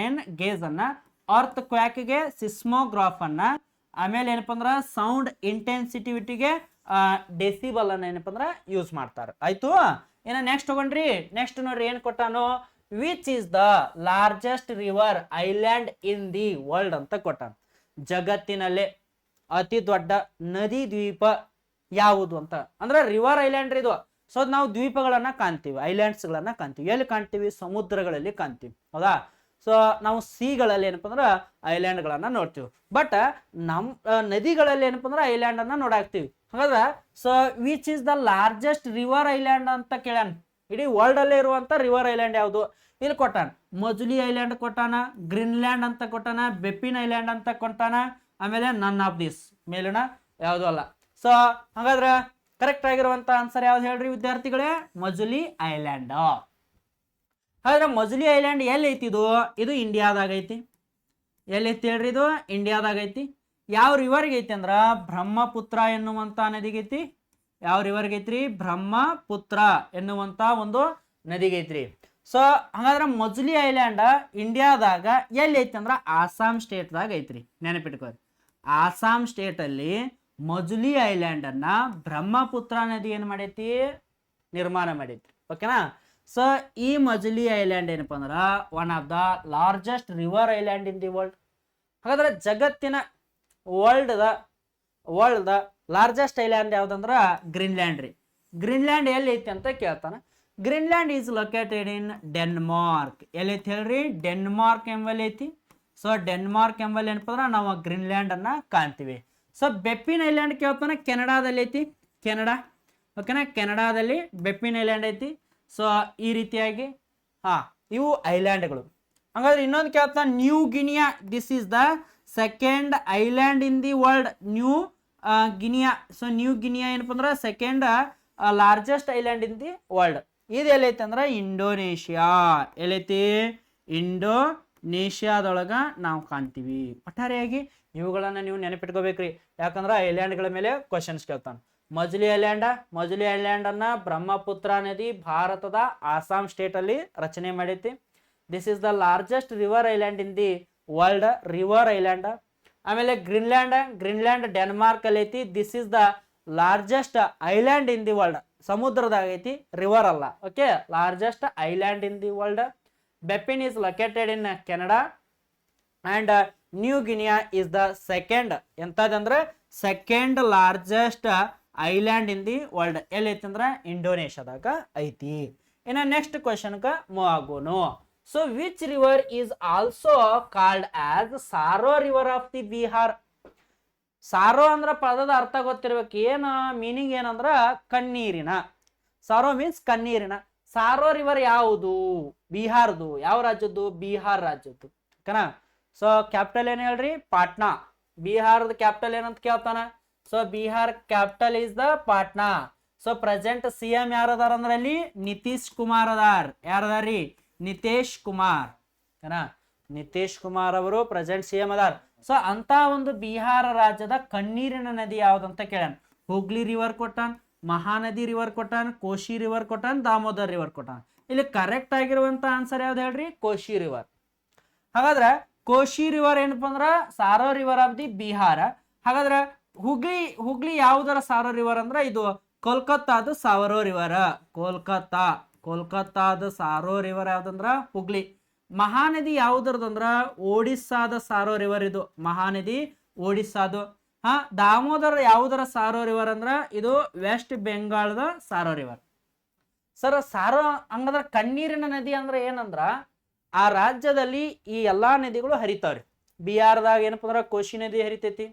ಅನ್ನ, ಅರ್ತ್ ಕ್ವಾಕ್ಗೆ ಸಿಸ್ಮೋಗ್ರಾಫ್ ಅನ್ನ, ಆಮೇಲೆ ಏನಪ್ಪ ಅಂದ್ರ ಸೌಂಡ್ ಇಂಟೆನ್ಸಿಟಿವಿಟಿಗೆ ಡೆಸಿಬಲ್ ಅನ್ನ ಏನಪ್ಪ ಅಂದ್ರ ಯೂಸ್ ಮಾಡ್ತಾರೆ. ಆಯ್ತು. ಏನ ನೆಕ್ಸ್ಟ್ ತಗೊಂಡ್ರಿ? ನೆಕ್ಸ್ಟ್ ನೋಡ್ರಿ ಏನ್ ಕೊಟ್ಟಾನು? Which is the largest river island in the world ಅಂತ ಕೊಟ್ಟಾನ. ಜಗತ್ತಿನಲ್ಲೇ ಅತಿ ದೊಡ್ಡ ನದಿ ದ್ವೀಪ ಯಾವುದು ಅಂತ. ಅಂದ್ರೆ ರಿವರ್ ಐಲ್ಯಾಂಡ್ ಇದು. ಸೊ ನಾವು ದ್ವೀಪಗಳನ್ನ ಕಾಣ್ತೀವಿ, ಐಲ್ಯಾಂಡ್ಸ್ ಗಳನ್ನ ಕಾಣ್ತೀವಿ. ಎಲ್ಲಿ ಕಾಣ್ತೀವಿ? ಸಮುದ್ರಗಳಲ್ಲಿ ಕಾಣ್ತೀವಿ. ಹೌದಾ? ಸೊ ನಾವು ಸಿಗಳಲ್ಲಿ ಏನಪ್ಪ ಅಂದ್ರೆ ಐಲ್ಯಾಂಡ್ ಗಳನ್ನ ನೋಡ್ತೀವಿ. ಬಟ್ ನಮ್ ನದಿಗಳಲ್ಲಿ ಏನಪ್ಪ ಅಂದ್ರೆ ಐಲ್ಯಾಂಡ್ ಅನ್ನ ನೋಡಾಕ್ತಿವಿ. ಹಾಗಾದ್ರೆ so which is the largest river island ಅಂತ ಕೇಳ್ಯಾನ. ಇಡೀ ವರ್ಲ್ಡ್ ಅಲ್ಲೇ ಇರುವಂತ ರಿವರ್ ಐಲ್ಯಾಂಡ್ ಯಾವುದು? ಇಲ್ಲಿ ಕೊಟ್ಟಾನ. ಮಜುಲಿ ಐಲ್ಯಾಂಡ್ ಕೊಟ್ಟಾನ, ಗ್ರೀನ್ಲ್ಯಾಂಡ್ ಅಂತ ಕೊಟ್ಟಾನ, ಬೆಪಿನ್ ಐಲ್ಯಾಂಡ್ ಅಂತ ಕೊಟ್ಟಾನ, ಆಮೇಲೆ ನನ್ ಆಫ್ ದಿಸ್ ಮೇಲಿನ ಯಾವುದು ಅಲ್ಲ. ಸೊ ಹಾಗಾದ್ರೆ ಕರೆಕ್ಟ್ ಆಗಿರುವಂತ ಆನ್ಸರ್ ಯಾವ್ದು ಹೇಳ್ರಿ ವಿದ್ಯಾರ್ಥಿಗಳೇ? ಮಜುಲಿ ಐಲ್ಯಾಂಡ್. ಹಾಗಾದ್ರೆ ಮಜುಲಿ ಐಲ್ಯಾಂಡ್ ಎಲ್ಲಿ ಐತಿ? ಇದು ಇಂಡಿಯಾದಾಗ ಐತಿ. ಎಲ್ಲಿ ಐತಿ ಹೇಳ್ರಿ? ಇದು ಇಂಡಿಯಾದಾಗ ಐತಿ. ಯಾವ ರಿವರ್ಗೆ ಐತಿ ಅಂದ್ರ ಬ್ರಹ್ಮಪುತ್ರ ಎನ್ನುವಂತ ನದಿಗೆ ಐತಿ. ಯಾವ ರಿವರ್ಗೆ ಐತ್ರಿ? ಬ್ರಹ್ಮಪುತ್ರ ಎನ್ನುವಂತ ಒಂದು ನದಿಗೆ ಐತ್ರಿ. ಸೊ ಹಾಗಾದ್ರೆ ಮಜುಲಿ ಐಲ್ಯಾಂಡ್ ಇಂಡಿಯಾದಾಗ ಎಲ್ಲಿ ಐತಿ ಅಂದ್ರ ಆಸಾಂ ಸ್ಟೇಟ್ದಾಗ ಐತ್ರಿ. ನೆನಪಿಟ್ಕೋರಿ, ಆಸಾಂ ಸ್ಟೇಟ್ ಅಲ್ಲಿ ಮಜುಲಿ ಐಲ್ಯಾಂಡ್ ಅನ್ನ ಬ್ರಹ್ಮಪುತ್ರ ನದಿ ಏನ್ ಮಾಡೈತಿ? ನಿರ್ಮಾಣ ಮಾಡೈತಿ. ಓಕೆನಾ. ಸೊ ಈ ಮಜುಲಿ ಐಲ್ಯಾಂಡ್ ಏನಪ್ಪ ಅಂದ್ರ one of the largest river island in the world. ಹಾಗಾದ್ರೆ ಜಗತ್ತಿನ ವರ್ಲ್ಡ್ ದ ಲಾರ್ಜೆಸ್ಟ್ ಐಲ್ಯಾಂಡ್ ಯಾವ್ದಂದ್ರ ಗ್ರೀನ್ಲ್ಯಾಂಡ್ ರೀ. ಗ್ರೀನ್ಲ್ಯಾಂಡ್ ಎಲ್ಲಿ ಐತಿ ಅಂತ ಕೇಳ್ತಾನ. Greenland is located in Denmark. ಎಲ್ಲಿ ಐತಿ ಹೇಳ್ರಿ? ಡೆನ್ಮಾರ್ಕ್ ಎಂಬಲ್ಲಿ ಐತಿ. ಸೊ ಡೆನ್ಮಾರ್ಕ್ ಎಂಬಲ್ಲಿ ಏನಪ್ಪ ಅಂದ್ರೆ ನಾವು ಗ್ರೀನ್ಲ್ಯಾಂಡ್ ಅನ್ನ ಕಾಣ್ತೀವಿ. ಸೊ ಬೆಪಿನ್ ಐಲ್ಯಾಂಡ್ ಕೇಳ್ತಾನ. ಕೆನಡಾದಲ್ಲಿ ಐತಿ. ಓಕೆನಾ. ಕೆನಡಾದಲ್ಲಿ ಬೆಪಿನ್ ಐಲ್ಯಾಂಡ್ ಐತಿ. ಸೊ ಈ ರೀತಿಯಾಗಿ ಇವು ಐಲ್ಯಾಂಡ್ಗಳು. ಹಾಗಾದ್ರೆ ಇನ್ನೊಂದು ಕೇಳ್ತಾನ New Guinea. This is the second island in the world. New Guinea. So New Guinea ಏನಪ್ಪ ಅಂದ್ರೆ second largest island in the world. ಇದು ಎಲ್ಲೈತಿ ಅಂದ್ರೆ ಇಂಡೋನೇಷಿಯಾ. ಎಲ್ಲೈತಿ? ಇಂಡೋನೇಷಿಯಾದೊಳಗ ನಾವು ಕಾಣ್ತೀವಿ. ಒಟ್ಟಾರೆಯಾಗಿ ಇವುಗಳನ್ನ ನೀವು ನೆನಪಿಟ್ಕೋಬೇಕ್ರಿ. ಯಾಕಂದ್ರೆ ಐಲ್ಯಾಂಡ್ಗಳ ಮೇಲೆ ಕ್ವಶನ್ಸ್ ಕೇಳ್ತಾನೆ. ಮಜುಲಿ ಐಲ್ಯಾಂಡ್ ಅನ್ನ ಬ್ರಹ್ಮಪುತ್ರ ನದಿ ಭಾರತದ ಆಸಾಂ ಸ್ಟೇಟ್ ಅಲ್ಲಿ ರಚನೆ ಮಾಡೈತಿ. This is the largest river island in the world. River island. ಆಮೇಲೆ ಗ್ರೀನ್ಲ್ಯಾಂಡ್ ಡೆನ್ಮಾರ್ಕ್ ಅಲ್ಲಿ ಐತಿ. This is the largest island in the world. ಸಮುದ್ರದಾಗ ಐತಿ, ರಿವರ್ ಅಲ್ಲ. Okay. Largest island in the world. Baffin is located in Canada. And New Guinea is the second ಎಂತದಂದ್ರೆ second largest island in the world. ಎಲ್ಲಿ ಐತಿ ಅಂದ್ರೆ ಇಂಡೋನೇಷ್ಯಾದಾಗ ಐತಿ. ಇನ್ನು ನೆಕ್ಸ್ಟ್ ಕ್ವಶನ್ಕ ಮೂವ್ ಆಗೋನು. So which river is also called as sorrow river of the Bihar. Sorrow ಅಂದ್ರ ಪದದ ಅರ್ಥ ಗೊತ್ತಿರ್ಬೇಕು. ಏನ ಮೀನಿಂಗ್ ಏನಂದ್ರ ಕಣ್ಣೀರಿನ. ಸಾರೋ ಮೀನ್ಸ್ ಕಣ್ಣೀರಿನ. ಸಾರೋ ರಿವರ್ ಯಾವುದು? ಬಿಹಾರದು. ಯಾವ ರಾಜ್ಯದ್ದು? ಬಿಹಾರ್ ರಾಜ್ಯದ್ದು. ಓಕೆನಾ. ಸೊ ಕ್ಯಾಪಿಟಲ್ ಏನ್ ಹೇಳ್ರಿ? ಪಾಟ್ನಾ. ಬಿಹಾರದ ಕ್ಯಾಪಿಟಲ್ ಏನಂತ ಕೇಳ್ತಾನ. So Bihar capital is the Patna. So present C M ಯಾರದಾರ ಅಂದ್ರೆ ಅಲ್ಲಿ ನಿತೀಶ್ ಕುಮಾರ್ ಅದಾರ್. ಯಾರದಾರಿ? ನಿತೀಶ್ ಕುಮಾರ್. ಓಕೆನಾ. ನಿತೀಶ್ ಕುಮಾರ್ ಅವರು ಪ್ರೆಸೆಂಟ್ ಸಿ ಎಂ ಅದಾರ್. ಸೊ ಅಂತ ಒಂದು ಬಿಹಾರ ರಾಜ್ಯದ ಕಣ್ಣೀರಿನ ನದಿ ಯಾವ್ದಂತ ಕೇಳ್ಯಾನ. ಹುಗ್ಲಿ ರಿವರ್ ಕೊಟ್ಟಾನ್, ಮಹಾನದಿ ರಿವರ್ ಕೊಟ್ಟಾನ್, ಕೋಶಿ ರಿವರ್ ಕೊಟ್ಟಾನ್, ದಾಮೋದರ್ ರಿವರ್ ಕೊಟ್ಟಾನ್. ಇಲ್ಲಿ ಕರೆಕ್ಟ್ ಆಗಿರುವಂತ ಆನ್ಸರ್ ಯಾವ್ದು ಹೇಳ್ರಿ? ಕೋಶಿ ರಿವರ್. ಹಾಗಾದ್ರೆ ಕೋಶಿ ರಿವರ್ ಏನಪ್ಪಾ ಅಂದ್ರ ಸಾರೋ ರಿವರ್ ಆಫ್ ದಿ ಬಿಹಾರ. ಹಾಗಾದ್ರೆ ಹುಗ್ಲಿ ಯಾವ್ದರ ಸಾರೋ ರಿವರ್ ಅಂದ್ರ ಇದು ಕೋಲ್ಕತ್ತಾದ ಸಾರೋ ರಿವರ್. ಕೋಲ್ಕತ್ತಾದ ಸಾರೋ ರಿವರ್ ಯಾವ್ದಂದ್ರ ಹುಗ್ಲಿ. ಮಹಾನದಿ ಯಾವ್ದ್ರದಂದ್ರ ಒಡಿಸ್ಸಾದ ಸಾರೋ ರಿವರ್. ಇದು ಮಹಾನದಿ ಒಡಿಸ್ಸಾದು. ದಾಮೋದರ ಯಾವುದರ ಸಾರೋ ರಿವರ್ ಅಂದ್ರ ಇದು ವೆಸ್ಟ್ ಬೆಂಗಾಳದ ಸಾರೋ ರಿವರ್. ಸರ್ ಸಾರೋ ಹಂಗಂದ್ರ ಕಣ್ಣೀರಿನ ನದಿ ಅಂದ್ರೆ ಏನಂದ್ರ ಆ ರಾಜ್ಯದಲ್ಲಿ ಈ ಎಲ್ಲಾ ನದಿಗಳು ಹರಿತಾವ್ರಿ. ಬಿಹಾರದಾಗ ಏನಪ್ಪ ಅಂದ್ರ ಕೋಶಿ ನದಿ ಹರಿತೈತಿ.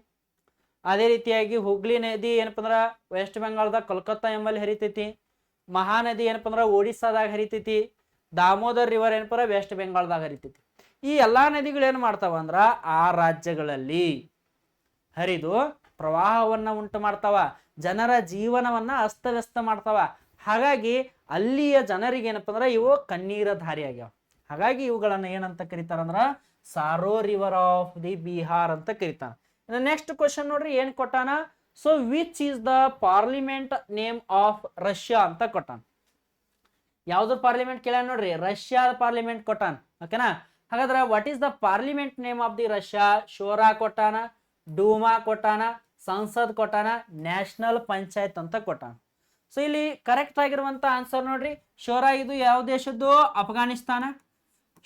ಅದೇ ರೀತಿಯಾಗಿ ಹುಗ್ಲಿ ನದಿ ಏನಪ್ಪ ಅಂದ್ರ ವೆಸ್ಟ್ ಬೆಂಗಾಳದಾಗ ಕೋಲ್ಕತ್ತಾ ಎಂಬಲ್ಲಿ ಹರಿತೈತಿ. ಮಹಾನದಿ ಏನಪ್ಪ ಅಂದ್ರ ಒಡಿಸ್ಸಾದಾಗ ಹರಿತೈತಿ. ದಾಮೋದರ್ ರಿವರ್ ಏನಪ್ಪ ವೆಸ್ಟ್ ಬೆಂಗಾಳದಾಗ ಹರಿತೈತಿ. ಈ ಎಲ್ಲಾ ನದಿಗಳು ಏನ್ ಮಾಡ್ತಾವ ಅಂದ್ರ ಆ ರಾಜ್ಯಗಳಲ್ಲಿ ಹರಿದು ಪ್ರವಾಹವನ್ನ ಉಂಟು ಮಾಡ್ತಾವ. ಜನರ ಜೀವನವನ್ನ ಅಸ್ತವ್ಯಸ್ತ ಮಾಡ್ತಾವ. ಹಾಗಾಗಿ ಅಲ್ಲಿಯ ಜನರಿಗೆ ಏನಪ್ಪ ಅಂದ್ರ ಇವು ಕಣ್ಣೀರ ಧಾರಿ ಆಗ್ಯಾವ. ಹಾಗಾಗಿ ಇವುಗಳನ್ನ ಏನಂತ ಕರೀತಾರಂದ್ರ ಸಾರೋ ರಿವರ್ ಆಫ್ ದಿ ಬಿಹಾರ್ ಅಂತ ಕರೀತಾನ. ನೆಕ್ಸ್ಟ್ ಕ್ವಶನ್ ನೋಡ್ರಿ ಏನ್ ಕೊಟ್ಟಾನ. So which is the parliament name of Russia ಅಂತ ಕೊಟ್ಟಾನ. ಯಾವ್ದು ಪಾರ್ಲಿಮೆಂಟ್ ಕೇಳ್ಯಾನ ನೋಡ್ರಿ? ರಷ್ಯಾದ ಪಾರ್ಲಿಮೆಂಟ್ ಕೊಟ್ಟಾನ. ಓಕೆನಾ. ಹಾಗಾದ್ರೆ what is the parliament name of the Russia? Shura ಕೊಟ್ಟಾನ, ಡೂಮಾ ಕೊಟ್ಟಾನ, ಸಂಸದ್ ಕೊಟ್ಟಾನ, ನ್ಯಾಷನಲ್ ಪಂಚಾಯತ್ ಅಂತ ಕೊಟ್ಟಾನ. ಸೊ ಇಲ್ಲಿ ಕರೆಕ್ಟ್ ಆಗಿರುವಂತ ಆನ್ಸರ್ ನೋಡ್ರಿ. ಶೋರಾ ಇದು ಯಾವ ದೇಶದ್ದು? ಅಫ್ಘಾನಿಸ್ತಾನ.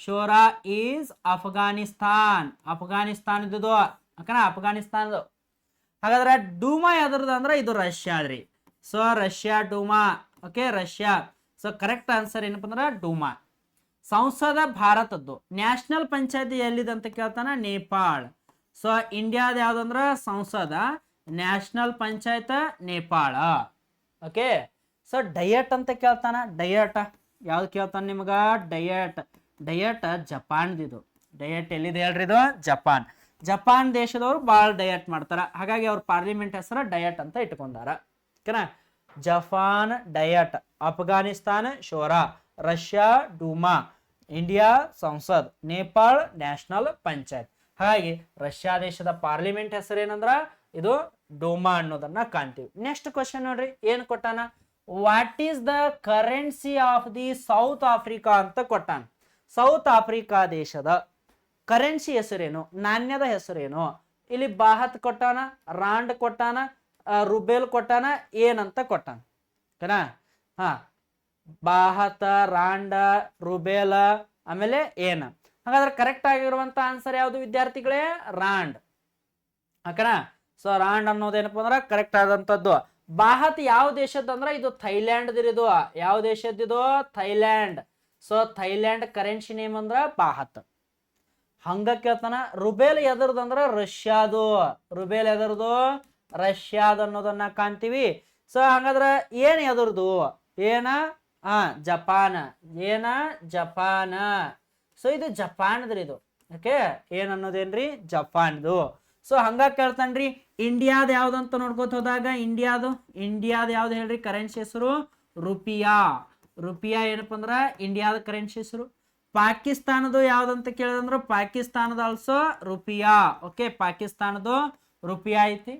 ಶೋರಾ ಈಸ್ ಅಫ್ಘಾನಿಸ್ತಾನದ್ದು. ಓಕೆನಾ, ಅಫ್ಘಾನಿಸ್ತಾನದು. ಹಾಗಾದ್ರೆ ಡೂಮಾ ಯಾವ್ದ್ರದ್ದು ಅಂದ್ರೆ ಇದು ರಷ್ಯಾದ್ರಿ. So Russia Duma. Okay, Russia. So correct answer ಏನಪ್ಪ ಅಂದ್ರೆ ಡೂಮಾ. ಸಂಸದ ಭಾರತದ್ದು. ನ್ಯಾಷನಲ್ ಪಂಚಾಯತಿ ಎಲ್ಲಿದೆ ಅಂತ ಕೇಳ್ತಾನ? ನೇಪಾಳ್. ಸೊ ಇಂಡಿಯಾದ ಯಾವ್ದಂದ್ರ ಸಂಸದ, national panchayat Nepal. Okay. So diet ಅಂತ ಕೇಳ್ತಾನ. ಡಯಟ್ ಯಾವ್ದು ಕೇಳ್ತಾನ ನಿಮ್ಗ? ಡಯಟ್ ಜಪಾನ್ದಿದು. ಡಯಟ್ ಎಲ್ಲಿದೆ ಹೇಳ್ರಿ? ಇದು ಜಪಾನ್. ಜಪಾನ್ ದೇಶದವರು ಭಾಳ ಡಯಟ್ ಮಾಡ್ತಾರ. ಹಾಗಾಗಿ ಅವ್ರ ಪಾರ್ಲಿಮೆಂಟ್ ಹೆಸರು ಡಯಟ್ ಅಂತ ಇಟ್ಕೊಂಡಾರ. ಓಕೆನಾ. Japan diet, Afghanistan Shura, Russia Duma, India Sansad, Nepal national panchayat. ಹಾಗಾಗಿ ರಷ್ಯಾ ದೇಶದ ಪಾರ್ಲಿಮೆಂಟ್ ಹೆಸರು ಏನಂದ್ರ ಇದು ಡೋಮಾ ಅನ್ನೋದನ್ನ ಕಾಣ್ತೀವಿ. ನೆಕ್ಸ್ಟ್ ಕ್ವಶನ್ ನೋಡ್ರಿ ಏನ್ ಕೊಟ್ಟಾನ. What is the currency of the south Africa ಅಂತ ಕೊಟ್ಟಾನ. ಸೌತ್ ಆಫ್ರಿಕಾ ದೇಶದ ಕರೆನ್ಸಿ ಹೆಸರೇನು? ನಾಣ್ಯದ ಹೆಸರೇನು? ಇಲ್ಲಿ ಬಾಹತ್ ಕೊಟ್ಟಾನ, ರಾಂಡ್ ಕೊಟ್ಟಾನ, ರುಬೇಲ್ ಕೊಟ್ಟಾನ, ಏನಂತ ಕೊಟ್ಟಾನ. ಓಕೆನಾ. ಬಾಹತ, ರಾಂಡ, ರುಬೇಲ, ಆಮೇಲೆ ಏನ. ಹಾಗಾದ್ರೆ ಕರೆಕ್ಟ್ ಆಗಿರುವಂತ ಆನ್ಸರ್ ಯಾವ್ದು ವಿದ್ಯಾರ್ಥಿಗಳೇ? ರಾಂಡ್. ಓಕೆನಾ. ಸೊ ರಾಂಡ್ ಅನ್ನೋದೇನಪ್ಪ ಅಂದ್ರ ಕರೆಕ್ಟ್ ಆದಂತದ್ದು. ಬಾಹತ್ ಯಾವ ದೇಶದ ಅಂದ್ರ ಇದು ಥೈಲ್ಯಾಂಡ್ ಇದು. ಯಾವ ದೇಶದ್ದು? Thailand. So Thailand currency name ಅಂದ್ರ ಬಾಹತ್. ಹಂಗ ಕೇಳ್ತಾನ. ರುಬೇಲ್ ಎದರ್ದು ಅಂದ್ರ ರಷ್ಯಾದು. ರುಬೇಲ್ ಎದರ್ದು? ರಷ್ಯಾದ ಅನ್ನೋದನ್ನ ಕಾಣ್ತೀವಿ. ಸೊ ಹಂಗಾದ್ರ ಏನ್ ಎದರ್ದು? ಏನ? ಜಪಾನ್. ಏನ? ಜಪಾನ. ಸೊ ಇದು ಜಪಾನ್ದ್ರಿ ಇದು. ಓಕೆ, ಏನ್ ಅನ್ನೋದೇನ್ರಿ? ಜಪಾನ್ದು. ಸೊ ಹಂಗ ಕೇಳ್ತಾನ್ರಿ. ಇಂಡಿಯಾದ ಯಾವ್ದಂತ ನೋಡ್ಕೋತ ಹೋದಾಗ ಇಂಡಿಯಾದ ಯಾವ್ದು ಹೇಳ್ರಿ ಕರೆನ್ಸಿ ಹೆಸರು? ರುಪಿಯಾ. ರುಪಿಯಾ ಏನಪ್ಪ ಅಂದ್ರ ಇಂಡಿಯಾದ ಕರೆನ್ಸಿ ಹೆಸರು. ಪಾಕಿಸ್ತಾನದು ಯಾವ್ದಂತ ಕೇಳಿದಂದ್ರ ಪಾಕಿಸ್ತಾನದ ಆಲ್ಸೋ ರುಪಿಯಾ. ಓಕೆ, ಪಾಕಿಸ್ತಾನದು ರುಪಿಯಾ ಐತಿ.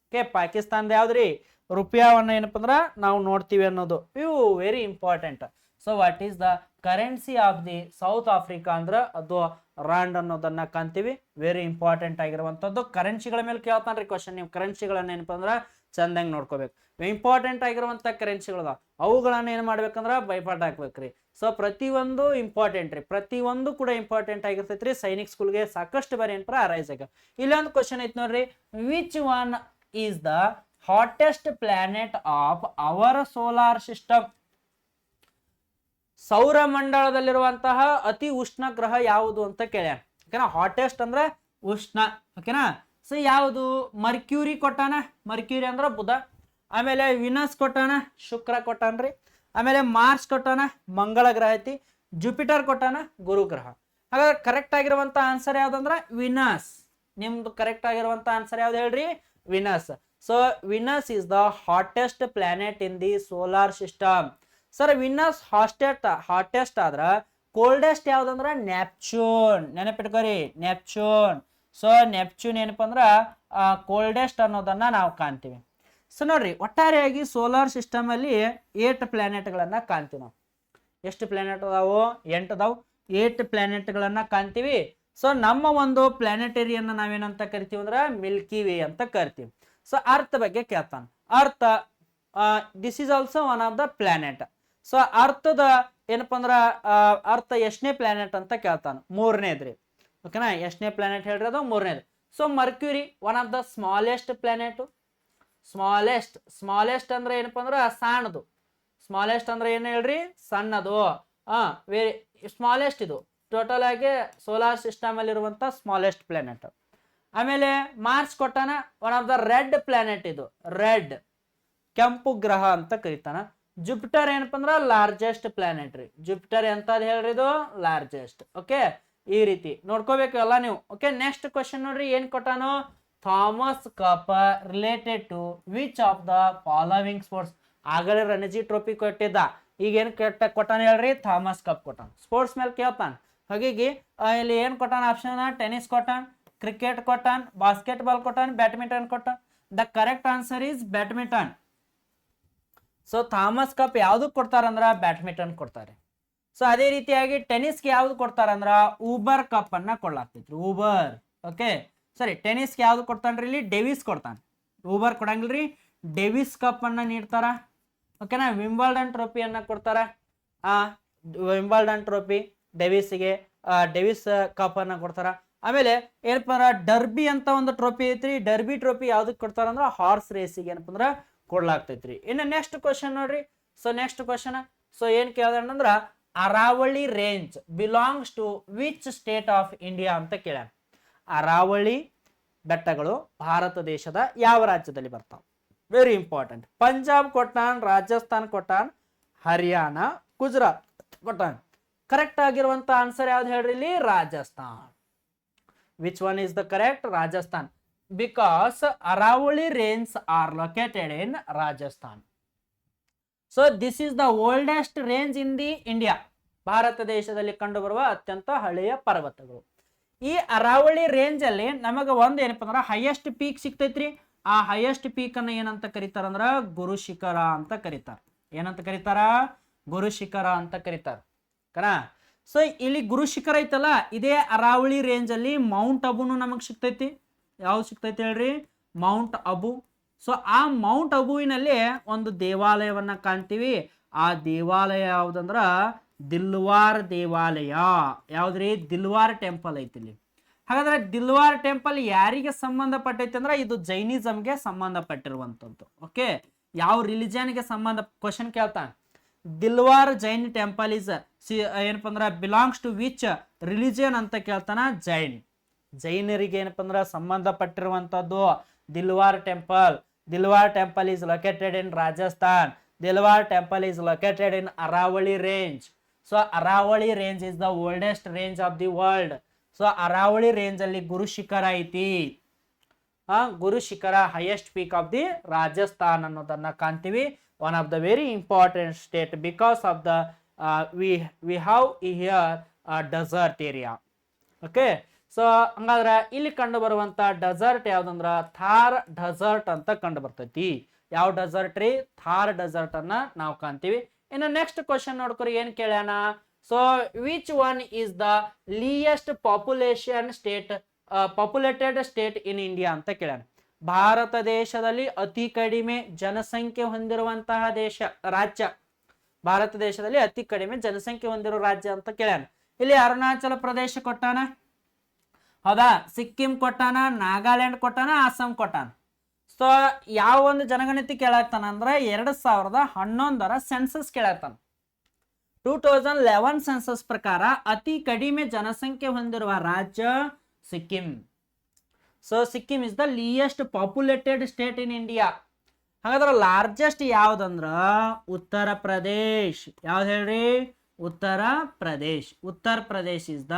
ಓಕೆ, ಪಾಕಿಸ್ತಾನದ ಯಾವ್ದ್ರಿ? ರುಪಿಯಾವನ್ನ ಏನಪ್ಪ ಅಂದ್ರ ನಾವು ನೋಡ್ತೀವಿ ಅನ್ನೋದು. ಇವು very important. So what is the currency of the south Africa ಅಂದ್ರ ಅದು ರಾಂಡ್ ಅನ್ನೋದನ್ನ ಕಾಣ್ತೀವಿ. ವೆರಿ ಇಂಪಾರ್ಟೆಂಟ್ ಆಗಿರುವಂತದ್ದು. ಕರೆನ್ಸಿಗಳ ಮೇಲೆ ಕೇಳ್ತಾನ್ರಿ ಕ್ವಶನ್. ನೀವು ಕರೆನ್ಸಿಗಳನ್ನ ಏನಪ್ಪ ಅಂದ್ರ ಚಂದಂಗೆ ನೋಡ್ಕೋಬೇಕು. ಇಂಪಾರ್ಟೆಂಟ್ ಆಗಿರುವಂಥ ಕರೆನ್ಸಿಗಳು ಅವುಗಳನ್ನ ಏನು ಮಾಡ್ಬೇಕಂದ್ರೆ ಬೈಪಾಟ್ ಹಾಕ್ಬೇಕ್ರಿ. ಸೊ ಪ್ರತಿಯೊಂದು ಇಂಪಾರ್ಟೆಂಟ್ ರೀ, ಪ್ರತಿಯೊಂದು ಕೂಡ ಇಂಪಾರ್ಟೆಂಟ್ ಆಗಿರ್ತೈತ್ರಿ. ಸೈನಿಕ್ ಸ್ಕೂಲ್ಗೆ ಸಾಕಷ್ಟು ಬಾರಿ ಏನಪ್ಪ ಅರೈಸ್ ಆಗ. ಇಲ್ಲೊಂದು ಕ್ವಶನ್ ಐತಿ ನೋಡ್ರಿ, which one is the hottest planet of our solar system? ಸೌರ ಮಂಡಳದಲ್ಲಿರುವಂತಹ ಅತಿ ಉಷ್ಣ ಗ್ರಹ ಯಾವುದು ಅಂತ ಕೇಳ್ಯಾನ. ಓಕೆನಾ, ಹಾಟೆಸ್ಟ್ ಅಂದ್ರೆ ಉಷ್ಣ. ಓಕೆನಾ, ಸೊ ಯಾವುದು? ಮರ್ಕ್ಯೂರಿ ಕೊಟ್ಟಾನ, ಮರ್ಕ್ಯೂರಿ ಅಂದ್ರೆ ಬುಧ. ಆಮೇಲೆ ವಿನಸ್ ಕೊಟ್ಟಾನ, ಶುಕ್ರ ಕೊಟ್ಟಾನ್ರಿ. ಆಮೇಲೆ ಮಾರ್ಸ್ ಕೊಟ್ಟಾನ, ಮಂಗಳ ಗ್ರಹ ಐತಿ. ಜುಪಿಟರ್ ಕೊಟ್ಟಾನ, ಗುರು ಗ್ರಹ. ಹಾಗಾದ್ರೆ ಕರೆಕ್ಟ್ ಆಗಿರುವಂತ ಆನ್ಸರ್ ಯಾವ್ದಂದ್ರ ವಿನಸ್. ನಿಮ್ದು ಕರೆಕ್ಟ್ ಆಗಿರುವಂತ ಆನ್ಸರ್ ಯಾವ್ದು ಹೇಳ್ರಿ? Venus. So Venus is the hottest planet in the solar system. Sir Venus hottest ಆದ್ರ ಕೋಲ್ಡೆಸ್ಟ್ ಯಾವ್ದಂದ್ರ ನೆಪ್ಚೂನ್. ನೆನಪಿಟ್ಕೋರಿ, ನೆಪ್ಚೂನ್. ಸೊ ನೆಪ್ಚೂನ್ ಏನಪ್ಪ ಅಂದ್ರ ಕೋಲ್ಡೆಸ್ಟ್ ಅನ್ನೋದನ್ನ ನಾವು ಕಾಣ್ತೀವಿ. ಸೊ ನೋಡ್ರಿ, ಒಟ್ಟಾರೆಯಾಗಿ ಸೋಲಾರ್ ಸಿಸ್ಟಮ್ ಅಲ್ಲಿ 8 ಪ್ಲಾನೆಟ್ಗಳನ್ನ ಕಾಣ್ತೀವಿ ನಾವು. ಎಷ್ಟು ಪ್ಲಾನೆಟ್ ಅದಾವು? 8 ಅದಾವು. 8 ಪ್ಲಾನೆಟ್ಗಳನ್ನ ಕಾಣ್ತೀವಿ. ಸೊ ನಮ್ಮ ಒಂದು ಪ್ಲಾನೆಟರಿಯನ್ನ ನಾವೇನಂತ ಕರಿತೀವಿ ಅಂದ್ರ ಮಿಲ್ಕಿ ವೇ ಅಂತ ಕರಿತೀವಿ. ಸೊ ಅರ್ತ್ ಬಗ್ಗೆ ಕೇಳ್ತಾನ. Earth this is also one of the planet. So ಅರ್ಥದ ಏನಪ್ಪಾ ಅಂದ್ರ ಅರ್ಥ ಎಷ್ಟನೇ ಪ್ಲಾನೆಟ್ ಅಂತ ಕೇಳ್ತಾನ? 3ನೇದ್ರಿ. ಓಕೆನಾ, ಎಷ್ಟನೇ ಪ್ಲಾನೆಟ್ ಹೇಳ್ರಿ? ಅದು 3ನೇದು. So Mercury one of the smallest planet. Smallest ಅಂದ್ರೆ ಏನಪ್ಪಾ ಅಂದ್ರ ಸಣ್ಣದು. ಸ್ಮಾಲೆಸ್ಟ್ ಅಂದ್ರೆ ಏನ್ ಹೇಳ್ರಿ? ಸಣ್ಣದು. ವೆರಿ ಸ್ಮಾಲೆಸ್ಟ್ ಇದು ಟೋಟಲ್ ಆಗಿ ಸೋಲಾರ್ ಸಿಸ್ಟಮ್ ಅಲ್ಲಿ ಇರುವಂತ ಸ್ಮಾಲೆಸ್ಟ್ ಪ್ಲಾನೆಟ್. ಆಮೇಲೆ ಮಾರ್ಸ್ ಕೊಟ್ಟಾನ, one of the red planet. ಇದು ರೆಡ್, ಕೆಂಪು ಗ್ರಹ ಅಂತ ಕರೀತಾನ. ಜುಪಿಟರ್ ಏನಪ್ಪ ಅಂದ್ರ ಲಾರ್ಜೆಸ್ಟ್ ಪ್ಲಾನೆಟ್ ರೀ. ಜುಪಿಟರ್ ಎಂತದ್ ಹೇಳ್ರಿ? ಇದು ಲಾರ್ಜೆಸ್ಟ್. ಓಕೆ, ಈ ರೀತಿ ನೋಡ್ಕೋಬೇಕು ಎಲ್ಲ ನೀವು. ಓಕೆ, ನೆಕ್ಸ್ಟ್ ಕ್ವಶನ್ ನೋಡ್ರಿ, ಏನ್ ಕೊಟ್ಟಾನು? Thomas cup related to which of the following sports? ಆಗಲೇ ರಣಜಿ ಟ್ರೋಫಿ ಕೊಟ್ಟಿದ್ದ, ಈಗ ಏನ್ ಕೊಟ್ಟಾನ ಹೇಳ್ರಿ? ಥಾಮಸ್ ಕಪ್ ಕೊಟ್ಟಾನ. ಸ್ಪೋರ್ಟ್ಸ್ ಮೇಲೆ ಕೇಳ್ತಾನ. ಹಾಗಾಗಿ ಇಲ್ಲಿ ಏನ್ ಕೊಟ್ಟಾನ ಆಪ್ಷನ್? ಟೆನಿಸ್ ಕೊಟ್ಟಾನ, ಕ್ರಿಕೆಟ್ ಕೊಟ್ಟಾನ, ಬಾಸ್ಕೆಟ್ ಬಾಲ್ ಕೊಟ್ಟಾನ, ಬ್ಯಾಡ್ಮಿಂಟನ್ ಕೊಟ್ಟಾನ. The correct answer is badminton. So Thomas cup ಯಾವ್ದಕ್ ಕೊಡ್ತಾರಂದ್ರ ಬ್ಯಾಡ್ಮಿಂಟನ್ ಕೊಡ್ತಾರೆ. ಸೊ ಅದೇ ರೀತಿಯಾಗಿ ಟೆನಿಸ್ಗೆ ಯಾವ್ದು ಕೊಡ್ತಾರಂದ್ರ ಊಬರ್ ಕಪ್ ಅನ್ನ ಕೊಡ್ಲಾಗ್ತೈತ್ರಿ. ಊಬರ್. ಓಕೆ, ಸರಿ. ಟೆನಿಸ್ಗೆ ಯಾವ್ದು ಕೊಡ್ತಾನ್ರಿ? ಇಲ್ಲಿ ಡೇವಿಸ್ ಕೊಡ್ತಾನ. ಊಬರ್ ಕೊಡಂಗಿಲ್ರಿ, ಡೇವಿಸ್ ಕಪ್ ಅನ್ನ ನೀಡ್ತಾರ. ಓಕೆನಾ, ವಿಂಬಲ್ಡನ್ ಟ್ರೋಫಿಯನ್ನ ಕೊಡ್ತಾರ. ವಿಂಬಲ್ಡನ್ ಟ್ರೋಫಿ ಡೇವಿಸ್ಗೆ, ಡೇವಿಸ್ ಕಪ್ ಅನ್ನ ಕೊಡ್ತಾರ. ಆಮೇಲೆ ಏನಪ್ಪ ಅಂದ್ರ ಡರ್ಬಿ ಅಂತ ಒಂದು ಟ್ರೋಫಿ ಐತ್ರಿ. ಡರ್ಬಿ ಟ್ರೋಫಿ ಯಾವ್ದಕ್ ಕೊಡ್ತಾರ ಅಂದ್ರ ಹಾರ್ಸ್ ರೇಸಿಗೆ ಏನಪ್ಪ ಅಂದ್ರ ಕೊಡ್ಲಾಗ್ತೈತ್ರಿ. ಇನ್ನು ನೆಕ್ಸ್ಟ್ ಕ್ವಶನ್ ನೋಡ್ರಿ. ಸೊ ನೆಕ್ಸ್ಟ್ ಕ್ವಶನ್, ಸೊ ಏನ್ ಕೇಳ್ದಂದ್ರ Aravalli range belongs to which state of India ಅಂತ ಕೇಳ್ಯಾನ. ಅರಾವಳಿ ಬೆಟ್ಟಗಳು ಭಾರತ ದೇಶದ ಯಾವ ರಾಜ್ಯದಲ್ಲಿ ಬರ್ತಾವ? Very important. ಪಂಜಾಬ್ ಕೊಟ್ಟಾನ್, ರಾಜಸ್ಥಾನ್ ಕೊಟ್ಟಾನ್, ಹರಿಯಾಣ, ಗುಜರಾತ್ ಕೊಟ್ಟಾನ್. ಕರೆಕ್ಟ್ ಆಗಿರುವಂತ ಆನ್ಸರ್ ಯಾವ್ದು ಹೇಳ್ರಿ? ಇಲ್ಲಿ Rajasthan. Which one is the correct? Rajasthan. Because Aravalli range are located in Rajasthan. So this is the oldest range in the India. Bharat ದೇಶದಲ್ಲಿ ಕಂಡುಬರುವ ಅತ್ಯಂತ ಹಳೆಯ ಪರ್ವತಗಳು. ಈ ಅರಾವಳಿ ರೇಂಜ್ ಅಲ್ಲಿ ನಮಗ ಒಂದ್ ಏನಪ್ಪ ಅಂದ್ರ ಹೈಯೆಸ್ಟ್ ಪೀಕ್ ಸಿಗ್ತೈತ್ರಿ. ಆ ಹೈಯೆಸ್ಟ್ ಪೀಕ್ ಅನ್ನ ಏನಂತ ಕರೀತಾರಂದ್ರ ಗುರು ಶಿಖರ ಅಂತ ಕರೀತಾರ. ಏನಂತ ಕರೀತಾರ? ಗುರು ಶಿಖರ ಅಂತ ಕರೀತಾರ. ಕಣ. ಸೊ ಇಲ್ಲಿ ಗುರು ಶಿಖರ ಐತಲ್ಲ, ಇದೇ ಅರಾವಳಿ ರೇಂಜ್ ಅಲ್ಲಿ ಮೌಂಟ್ ಅಬುನು ನಮಗ್ ಸಿಗ್ತೈತಿ. ಯಾವ್ದು ಸಿಗ್ತೈತಿ ಹೇಳ್ರಿ? ಮೌಂಟ್ ಅಬು. ಸೊ ಆ ಮೌಂಟ್ ಅಬುವಿನಲ್ಲಿ ಒಂದು ದೇವಾಲಯವನ್ನ ಕಾಣ್ತೀವಿ. ಆ ದೇವಾಲಯ ಯಾವ್ದಂದ್ರ ದಿಲ್ವಾರ್ ದೇವಾಲಯ. ಯಾವ್ದ್ರಿ? ದಿಲ್ವಾರ್ ಟೆಂಪಲ್ ಐತಿ ಇಲ್ಲಿ. ಹಾಗಾದ್ರೆ ದಿಲ್ವಾರ್ ಟೆಂಪಲ್ ಯಾರಿಗೆ ಸಂಬಂಧಪಟ್ಟೈತಿ ಅಂದ್ರ ಇದು ಜೈನಿಸಂಗೆ ಸಂಬಂಧಪಟ್ಟಿರುವಂತದ್ದು. ಓಕೆ, ಯಾವ ರಿಲಿಜನ್ಗೆ ಸಂಬಂಧ? ಕ್ವಶನ್ ಕೇಳ್ತಾನ. ದಿಲ್ವಾರ್ ಜೈನ್ ಟೆಂಪಲ್ ಇಸ್ ಏನಪ್ಪ ಅಂದ್ರ ಬಿಲಾಂಗ್ಸ್ ಟು ವಿಚ್ ರಿಲಿಜಿಯನ್ ಅಂತ ಕೇಳ್ತಾನ? ಜೈನ್. ಜೈನರಿಗೆ ಏನಪ್ಪ ಅಂದ್ರ ಸಂಬಂಧಪಟ್ಟಿರುವಂತದ್ದು Dilwara temple. Dilwara temple is located in Rajasthan. Dilwar temple is located in Aravali range. So Aravali range is the oldest range of the world. So Aravali range ಅಲ್ಲಿ ಗುರು ಶಿಖರ ಐತಿ. ಗುರು ಶಿಖರ highest peak of the Rajasthan ಅನ್ನೋದನ್ನ ಕಾಣ್ತೀವಿ. One of the very important state because of the we have here a desert area. Okay. So ಹಂಗಾದ್ರ ಇಲ್ಲಿ ಕಂಡು ಬರುವಂತ ಡೆಸರ್ಟ್ ಯಾವ್ದಂದ್ರ ಥಾರ್ ಡೆಸರ್ಟ್ ಅಂತ ಕಂಡು ಬರ್ತೈತಿ. ಯಾವ ಡೆಸರ್ಟ್ ರೀ? ಥಾರ್ ಡೆಸರ್ಟ್ ಅನ್ನ ನಾವು ಕಾಣ್ತೀವಿ. ಇನ್ನು ನೆಕ್ಸ್ಟ್ ಕ್ವಶನ್ ನೋಡ್ಕೊರಿ, ಏನ್ ಕೇಳ್ಯಾನ? So which one is the least populated state in India ಅಂತ ಕೇಳ್ಯಾನ. ಭಾರತ ದೇಶದಲ್ಲಿ ಅತಿ ಕಡಿಮೆ ಜನಸಂಖ್ಯೆ ಹೊಂದಿರುವಂತಹ ರಾಜ್ಯ, ಭಾರತ ದೇಶದಲ್ಲಿ ಅತಿ ಕಡಿಮೆ ಜನಸಂಖ್ಯೆ ಹೊಂದಿರುವ ರಾಜ್ಯ ಅಂತ ಕೇಳ್ಯಾನ. ಇಲ್ಲಿ ಅರುಣಾಚಲ ಪ್ರದೇಶ ಕೊಟ್ಟಾನ, ಹೌದಾ, ಸಿಕ್ಕಿಂ ಕೊಟ್ಟಾನ, ನಾಗಾಲ್ಯಾಂಡ್ ಕೊಟ್ಟಾನ, ಅಸ್ಸಾಂ ಕೊಟ್ಟಾನ. ಸೊ ಯಾವ ಒಂದು ಜನಗಣತಿ ಕೇಳಾಕ್ತಾನ ಅಂದ್ರೆ 2011 ಸೆನ್ಸಸ್ ಕೇಳಾಕ್ತಾನ. 2011 ಸೆನ್ಸಸ್ ಪ್ರಕಾರ ಅತಿ ಕಡಿಮೆ ಜನಸಂಖ್ಯೆ ಹೊಂದಿರುವ ರಾಜ್ಯ Sikkim. So Sikkim is the least populated state in India. ಹಾಗಾದ್ರೆ ಲಾರ್ಜೆಸ್ಟ್ ಯಾವ್ದಂದ್ರ ಉತ್ತರ ಪ್ರದೇಶ್. ಯಾವ್ದು ಹೇಳ್ರಿ? Uttar Pradesh. Uttar Pradesh is the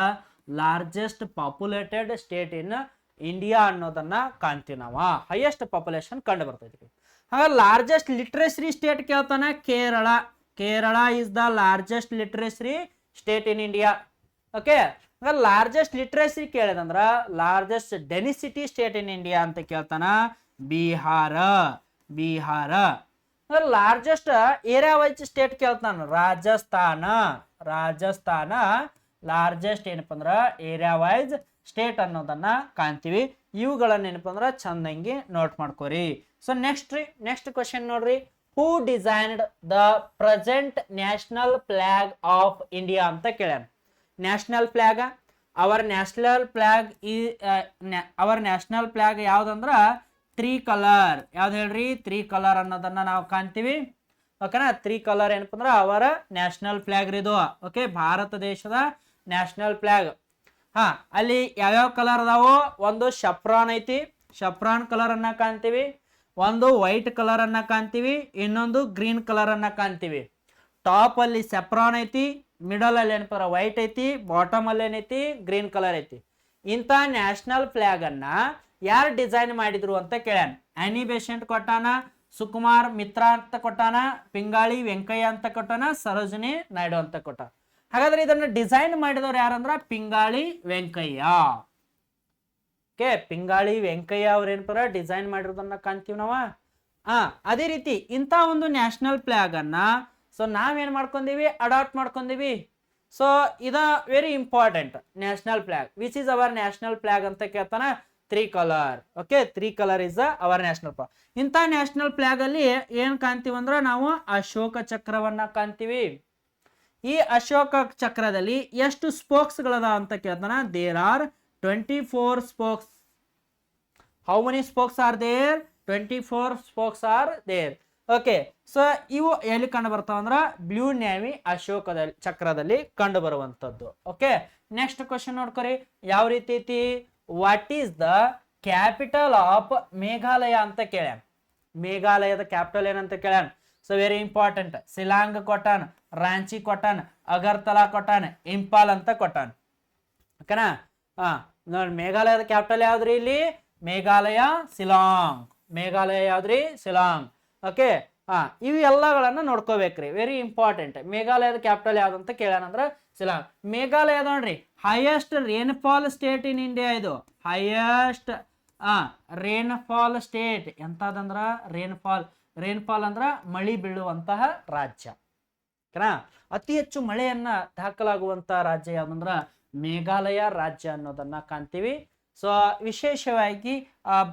largest populated state in India ಅನ್ನೋದನ್ನ ಕಾಣ್ತೀವಿ ನಾವು. ಹೈಯೆಸ್ಟ್ ಪಾಪ್ಯುಲೇಷನ್ ಕಂಡು ಬರ್ತೈತಿ. ಹಾಗಾದ್ರೆ ಲಾರ್ಜೆಸ್ಟ್ ಲಿಟ್ರೇಸರಿ ಸ್ಟೇಟ್ ಕೇಳ್ತಾನ, Kerala. Kerala is the largest literacy state in India. Okay, largest literacy ಕೇಳಿದಂದ್ರ largest density state in India ಅಂತ ಕೇಳ್ತಾನ, Bihar. Bihar. Largest area wise state ಕೇಳ್ತಾನ, ರಾಜಸ್ಥಾನ. ರಾಜಸ್ಥಾನ ಲಾರ್ಜೆಸ್ಟ್ ಏನಪ್ಪ ಅಂದ್ರ ಏರಿಯಾ ವೈಸ್ ಸ್ಟೇಟ್ ಅನ್ನೋದನ್ನ ಕಾಣ್ತೀವಿ. ಇವುಗಳನ್ನ ಏನಪ್ಪ ಅಂದ್ರ ಚಂದಂಗಿ ನೋಟ್ ಮಾಡ್ಕೋರಿ. ಸೊ ನೆಕ್ಸ್ಟ್ ಕ್ವಶನ್ ನೋಡ್ರಿ, who designed the present national flag of India ಅಂತ ಕೇಳ್ಯಾನ. National flag, our national flag ಯಾವ್ದಂದ್ರ 3 ಕಲರ್. ಯಾವ್ದು ಹೇಳ್ರಿ? 3 ಕಲರ್ ಅನ್ನೋದನ್ನ ನಾವು ಕಾಣ್ತೀವಿ. ಓಕೆನಾ? 3 ಕಲರ್ ಏನಪ್ಪ ಅಂದ್ರ ಅವರ ನ್ಯಾಷನಲ್ ಫ್ಲಾಗ್ ಇದು. ಓಕೆ, ಭಾರತ ದೇಶದ ನ್ಯಾಷನಲ್ ಫ್ಲಾಗ್. ಅಲ್ಲಿ ಯಾವ್ಯಾವ ಕಲರ್ ಅದಾವೋ, ಒಂದು ಶಫ್ರಾನ್ ಐತಿ, ಶಫ್ರಾನ್ ಕಲರ್ ಅನ್ನ ಕಾಣ್ತೀವಿ. ಒಂದು ವೈಟ್ ಕಲರ್ ಅನ್ನ ಕಾಣ್ತೀವಿ, ಇನ್ನೊಂದು ಗ್ರೀನ್ ಕಲರ್ ಅನ್ನ ಕಾಣ್ತೀವಿ. ಟಾಪ್ ಅಲ್ಲಿ ಸೆಫ್ರಾನ್ ಐತಿ, ಮಿಡಲ್ ಅಲ್ಲಿ ಏನಪ್ಪ ವೈಟ್ ಐತಿ, ಬಾಟಮ್ ಅಲ್ಲಿ ಏನೈತಿ ಗ್ರೀನ್ ಕಲರ್ ಐತಿ. ಇಂಥ ನ್ಯಾಷನಲ್ ಫ್ಲಾಗ್ ಅನ್ನ ಯಾರು ಡಿಸೈನ್ ಮಾಡಿದ್ರು ಅಂತ ಕೇಳ್ಯಾನ. ಆನಿ ಬೆಸೆಂಟ್ ಕೊಟ್ಟಾನ, ಸುಕುಮಾರ್ ಮಿತ್ರ ಅಂತ ಕೊಟ್ಟಾನ, ಪಿಂಗಾಳಿ ವೆಂಕಯ್ಯ ಅಂತ ಕೊಟ್ಟಾನ, ಸರೋಜಿನಿ ನಾಯ್ಡು ಅಂತ ಕೊಟ್ಟಾನ. ಹಾಗಾದ್ರೆ ಇದನ್ನ ಡಿಸೈನ್ ಮಾಡಿದವ್ರು ಯಾರಂದ್ರ ಪಿಂಗಾಳಿ ವೆಂಕಯ್ಯ. ಓಕೆ, ಪಿಂಗಾಳಿ ವೆಂಕಯ್ಯ ಅವ್ರ ಏನಪ್ಪ ಡಿಸೈನ್ ಮಾಡಿರೋದನ್ನ ಕಾಣ್ತೀವಿ ನಾವು. ಅದೇ ರೀತಿ ಇಂಥ ಒಂದು ನ್ಯಾಷನಲ್ ಫ್ಲಾಗ್ ಅನ್ನ ಸೊ ನಾವೇನ್ ಮಾಡ್ಕೊಂಡೀವಿ? ಅಡಾಪ್ಟ್ ಮಾಡ್ಕೊಂಡೀವಿ. ಸೊ ಇದ very important. National flag, which is our national flag ಅಂತ ಕೇಳ್ತಾನ, 3 colour. Okay, 3 colour is our national flag. ಇಂಥ ನ್ಯಾಷನಲ್ ಫ್ಲಾಗ್ ಅಲ್ಲಿ ಏನ್ ಕಾಣ್ತೀವಿ ಅಂದ್ರ ನಾವು ಅಶೋಕ ಚಕ್ರವನ್ನ ಕಾಣ್ತೀವಿ. ಈ ಅಶೋಕ ಚಕ್ರದಲ್ಲಿ ಎಷ್ಟು ಸ್ಪೋಕ್ಸ್ ಗಳದ ಅಂತ ಕೇಳ್ತಾನ. There are 24 spokes. How many spokes are there? 24 spokes are there. Okay, so ಇವು ಎಲ್ಲಿ ಕಂಡು ಬರ್ತಾವ ಅಂದ್ರ ಬ್ಲೂ ನೇವಿ ಅಶೋಕದಲ್ಲಿ ಚಕ್ರದಲ್ಲಿ ಕಂಡು ಬರುವಂತದ್ದು. ಓಕೆ, ನೆಕ್ಸ್ಟ್ ಕ್ವಶನ್ ನೋಡ್ಕೊರಿ, ಯಾವ ರೀತಿ ಐತಿ? What is the capital of Meghalaya ಅಂತ ಕೇಳ್ಯಾನ. ಮೇಘಾಲಯದ ಕ್ಯಾಪಿಟಲ್ ಏನಂತ ಕೇಳ್ಯಾನ. So very important. ಶಿಲಾಂಗ್ ಕೊಟ್ಟಾನ, ರಾಂಚಿ ಕೊಟ್ಟಾನ, ಅಗರ್ತಲಾ ಕೊಟ್ಟಾನ, ಇಂಪಾಲ್ ಅಂತ ಕೊಟ್ಟಾನ. ಓಕೆನಾ? ನೋಡಿ, ಮೇಘಾಲಯದ ಕ್ಯಾಪಿಟಲ್ ಯಾವ್ದ್ರಿ? ಇಲ್ಲಿ ಮೇಘಾಲಯ ಶಿಲಾಂಗ್. ಮೇಘಾಲಯ ಯಾವ್ದ್ರಿ? ಶಿಲಾಂಗ್. ಓಕೆ, ಇವು ಎಲ್ಲಗಳನ್ನ ನೋಡ್ಕೋಬೇಕ್ರಿ, ವೆರಿ ಇಂಪಾರ್ಟೆಂಟ್. ಮೇಘಾಲಯದ ಕ್ಯಾಪಿಟಲ್ ಯಾವ್ದಂತ ಕೇಳ್ಯಾನಂದ್ರ ಶಿಲಾಂಗ್. ಮೇಘಾಲಯ ನೋಡ್ರಿ highest rainfall state in India. ಇದು ಹೈಯೆಸ್ಟ್ ರೇನ್ಫಾಲ್ ಸ್ಟೇಟ್. ಎಂತದಂದ್ರ ರೇನ್ಫಾಲ್ ಅಂದ್ರ ಮಳಿ ಬೀಳುವಂತಹ ರಾಜ್ಯ. ಓಕೆನಾ? ಅತಿ ಹೆಚ್ಚು ಮಳೆಯನ್ನ ದಾಖಲಾಗುವಂತಹ ರಾಜ್ಯ ಯಾವ್ದಂದ್ರ ಮೇಘಾಲಯ ರಾಜ್ಯ ಅನ್ನೋದನ್ನ ಕಾಣ್ತೀವಿ. ಸೊ ವಿಶೇಷವಾಗಿ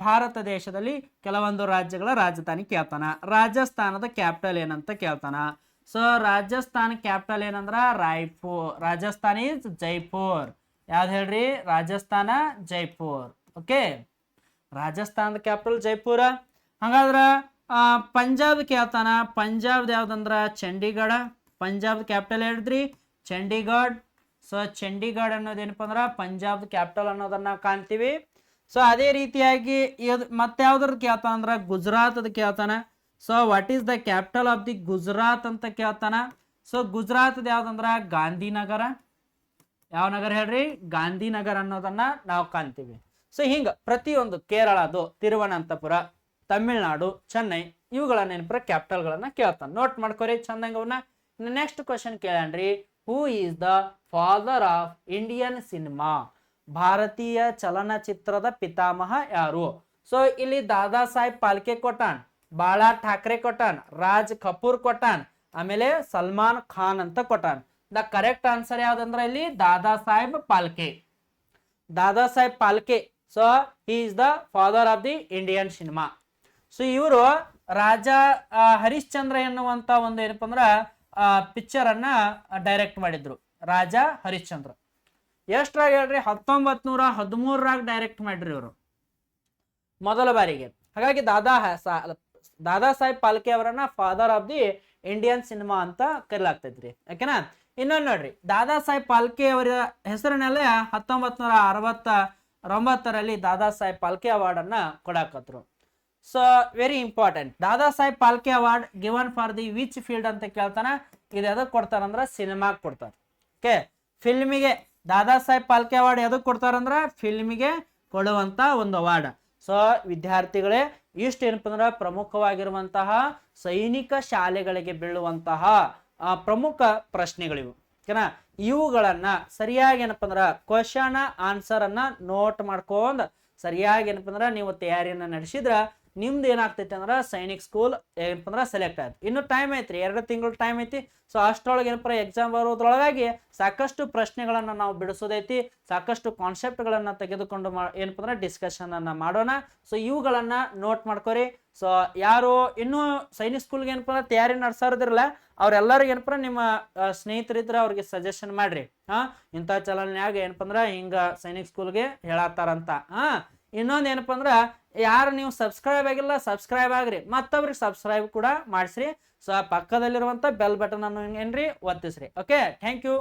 ಭಾರತ ದೇಶದಲ್ಲಿ ಕೆಲವೊಂದು ರಾಜ್ಯಗಳ ರಾಜಧಾನಿ ಕೇಳ್ತಾನ. ರಾಜಸ್ಥಾನದ ಕ್ಯಾಪಿಟಲ್ ಏನಂತ ಕೇಳ್ತಾನ. ಸೊ ರಾಜಸ್ಥಾನ ಕ್ಯಾಪಿಟಲ್ ಏನಂದ್ರ ರಾಯ್ಪುರ್. ರಾಜಸ್ಥಾನ ಇಸ್ ಜೈಪುರ್. ಯಾವ್ದು ಹೇಳ್ರಿ? ರಾಜಸ್ಥಾನ ಜೈಪುರ್. ಓಕೆ, ರಾಜಸ್ಥಾನದ ಕ್ಯಾಪಿಟಲ್ ಜೈಪುರ. ಹಾಗಾದ್ರ ಪಂಜಾಬ್ ಕೇಳ್ತಾನ. ಪಂಜಾಬ್ದ ಯಾವ್ದಂದ್ರ ಚಂಡೀಗಢ. ಪಂಜಾಬ್ ಕ್ಯಾಪಿಟಲ್ ಹೇಳಿದ್ರಿ ಚಂಡೀಗಢ್. ಸೊ ಚಂಡೀಗಢ ಅನ್ನೋದೇನಪ್ಪ ಅಂದ್ರ ಪಂಜಾಬ್ ಕ್ಯಾಪಿಟಲ್ ಅನ್ನೋದನ್ನ ಕಾಣ್ತೀವಿ. ಸೊ ಅದೇ ರೀತಿಯಾಗಿ ಮತ್ತೆ ಯಾವ್ದ್ರದ್ದು ಕೇಳ್ತಾನ ಅಂದ್ರ ಗುಜರಾತ್ ಕೇಳ್ತಾನ. So what is the capital of the Gujarat ಅಂತ ಕೇಳ್ತಾನ. ಸೊ ಗುಜರಾತ್ ಯಾವ್ದಂದ್ರ ಗಾಂಧಿನಗರ. ಯಾವ ನಗರ ಹೇಳ್ರಿ? ಗಾಂಧಿನಗರ ಅನ್ನೋದನ್ನ ನಾವು ಕಾಣ್ತೀವಿ. ಸೊ ಹಿಂಗ ಪ್ರತಿಯೊಂದು ಕೇರಳದು ತಿರುವನಂತಪುರ, ತಮಿಳ್ನಾಡು, ಚೆನ್ನೈ ಇವುಗಳನ್ನ ಏನಪ್ಪ ಕ್ಯಾಪಿಟಲ್ಗಳನ್ನ ಕೇಳ್ತಾನ. ನೋಟ್ ಮಾಡ್ಕೋರಿ ಚಂದಂಗ ಅವನ್ನ. ನೆಕ್ಸ್ಟ್ ಕ್ವಶನ್ ಕೇಳನ್ರಿ, who is the father of Indian cinema? ಭಾರತೀಯ ಚಲನಚಿತ್ರದ ಪಿತಾಮಹ ಯಾರು? ಸೊ ಇಲ್ಲಿ ದಾದಾ ಸಾಹೇಬ್ ಪಾಲ್ಕೆ ಕೊಟ್ಟಾನ್, ಬಾಳಾ ಠಾಕ್ರೆ ಕೊಟ್ಟಾನ್, ರಾಜ್ ಕಪೂರ್ ಕೊಟ್ಟಾನ್, ಆಮೇಲೆ ಸಲ್ಮಾನ್ ಖಾನ್ ಅಂತ ಕೊಟ್ಟಾನ್. ದ ಕರೆಕ್ಟ್ ಆನ್ಸರ್ ಯಾವ್ದಂದ್ರ ಇಲ್ಲಿ Dada Saheb Phalke. Dada Saheb Phalke so he is the father of the Indian cinema. So ಇವರು ರಾಜ ಹರಿಶ್ಚಂದ್ರ ಎನ್ನುವಂತ ಒಂದು ಏನಪ್ಪ ಅಂದ್ರ ಪಿಕ್ಚರ್ ಅನ್ನ ಡೈರೆಕ್ಟ್ ಮಾಡಿದ್ರು. ರಾಜ ಹರಿಶ್ಚಂದ್ರ ಎಷ್ಟ್ರಾಗ ಹೇಳ್ರಿ 1913 ಡೈರೆಕ್ಟ್ ಮಾಡ್ರಿ ಇವರು ಮೊದಲ ಬಾರಿಗೆ. ಹಾಗಾಗಿ ದಾದಾ ಸಾಹೇಬ್ ಫಾಲ್ಕೆ ಅವರನ್ನ father of the Indian cinema ಅಂತ ಕರೀಲಾಗ್ತೈತ್ರಿ. ಯಾಕೆನಾ ಇನ್ನೊಂದು ನೋಡ್ರಿ, ದಾದಾ ಸಾಹೇಬ್ ಫಾಲ್ಕೆ ಅವರ ಹೆಸರಿನಲ್ಲೇ 1969ರಲ್ಲಿ ದಾದಾ ಸಾಹೇಬ್ ಫಾಲ್ಕೆ ಅವಾರ್ಡ್ ಅನ್ನ ಕೊಡಾಕತ್ರು. So very important, Dada Saheb Phalke award given for the which field ಅಂತ ಕೇಳ್ತಾನ. ಇದು ಎದಕ್ ಕೊಡ್ತಾರಂದ್ರ ಸಿನಿಮಾಗೆ ಕೊಡ್ತಾರೆ. ಓಕೆ, ಫಿಲ್ಮಿಗೆ ದಾದಾ ಸಾಹೇಬ್ ಫಾಲ್ಕೆ ಅವಾರ್ಡ್ ಎದಕ್ ಕೊಡ್ತಾರಂದ್ರ ಫಿಲ್ಮಿಗೆ ಕೊಡುವಂತ ಒಂದು ಅವಾರ್ಡ್. ಸೊ ವಿದ್ಯಾರ್ಥಿಗಳೇ, ಇಷ್ಟು ಏನಪ್ಪ ಅಂದ್ರ ಪ್ರಮುಖವಾಗಿರುವಂತಹ ಸೈನಿಕ ಶಾಲೆಗಳಿಗೆ ಬೀಳುವಂತಹ ಪ್ರಮುಖ ಪ್ರಶ್ನೆಗಳಿವು. ಓಕೆನಾ, ಇವುಗಳನ್ನ ಸರಿಯಾಗಿ ಏನಪ್ಪ ಅಂದ್ರ ಕ್ವಶನ್ ಆನ್ಸರ್ ಅನ್ನ ನೋಟ್ ಮಾಡ್ಕೊಂಡ್ ಸರಿಯಾಗಿ ಏನಪ್ಪ ಅಂದ್ರ ನೀವು ತಯಾರಿಯನ್ನ ನಡೆಸಿದ್ರ ನಿಮ್ದು ಏನಾಗ್ತೈತಿ ಅಂದ್ರ ಸೈನಿಕ್ ಸ್ಕೂಲ್ ಏನಪ್ಪ ಅಂದ್ರ ಸೆಲೆಕ್ಟ್ ಆಯ್ತು. ಇನ್ನು ಟೈಮ್ ಐತ್ರಿ, 2 ತಿಂಗಳು ಟೈಮ್ ಐತಿ. ಸೊ ಅಷ್ಟರೊಳಗೆ ಏನಪ್ಪ ಎಕ್ಸಾಮ್ ಬರೋದ್ರೊಳಗಾಗಿ ಸಾಕಷ್ಟು ಪ್ರಶ್ನೆಗಳನ್ನ ನಾವು ಬಿಡಿಸೋದೈತಿ, ಸಾಕಷ್ಟು ಕಾನ್ಸೆಪ್ಟ್ಗಳನ್ನ ತೆಗೆದುಕೊಂಡು ಏನಪ್ಪ ಅಂದ್ರೆ ಡಿಸ್ಕಷನ್ ಅನ್ನ ಮಾಡೋಣ. ಸೊ ಇವುಗಳನ್ನ ನೋಟ್ ಮಾಡ್ಕೋರಿ. ಸೊ ಯಾರು ಇನ್ನೂ ಸೈನಿಕ್ ಸ್ಕೂಲ್ಗೆ ಏನಪ್ಪ ಅಂದ್ರೆ ತಯಾರಿ ನಡೆಸೋದಿರಲ್ಲ ಅವ್ರೆಲ್ಲರಿಗೂ ಏನಪ್ಪ ನಿಮ್ಮ ಸ್ನೇಹಿತರಿದ್ರೆ ಅವ್ರಿಗೆ ಸಜೆಷನ್ ಮಾಡ್ರಿ. ಇಂಥ ಚಲನ್ಯಾಗ ಏನಪ್ಪ ಅಂದ್ರ ಹಿಂಗ ಸೈನಿಕ್ ಸ್ಕೂಲ್ಗೆ ಹೇಳತ್ತಾರಂತ. ಇನ್ನೊಂದು ಏನಪ್ಪ ಅಂದ್ರ ಯಾರು ನೀವು ಸಬ್ಸ್ಕ್ರೈಬ್ ಆಗಿಲ್ಲ ಸಬ್ಸ್ಕ್ರೈಬ್ ಆಗ್ರಿ, ಮತ್ತೊಬ್ರಿಗೆ ಸಬ್ಸ್ಕ್ರೈಬ್ ಕೂಡ ಮಾಡಿಸ್ರಿ. ಸೊ ಪಕ್ಕದಲ್ಲಿರುವಂತ ಬೆಲ್ ಬಟನ್ ಅನ್ನು ಏನ್ರಿ ಒತ್ತಿಸ್ರಿ. Okay, thank you.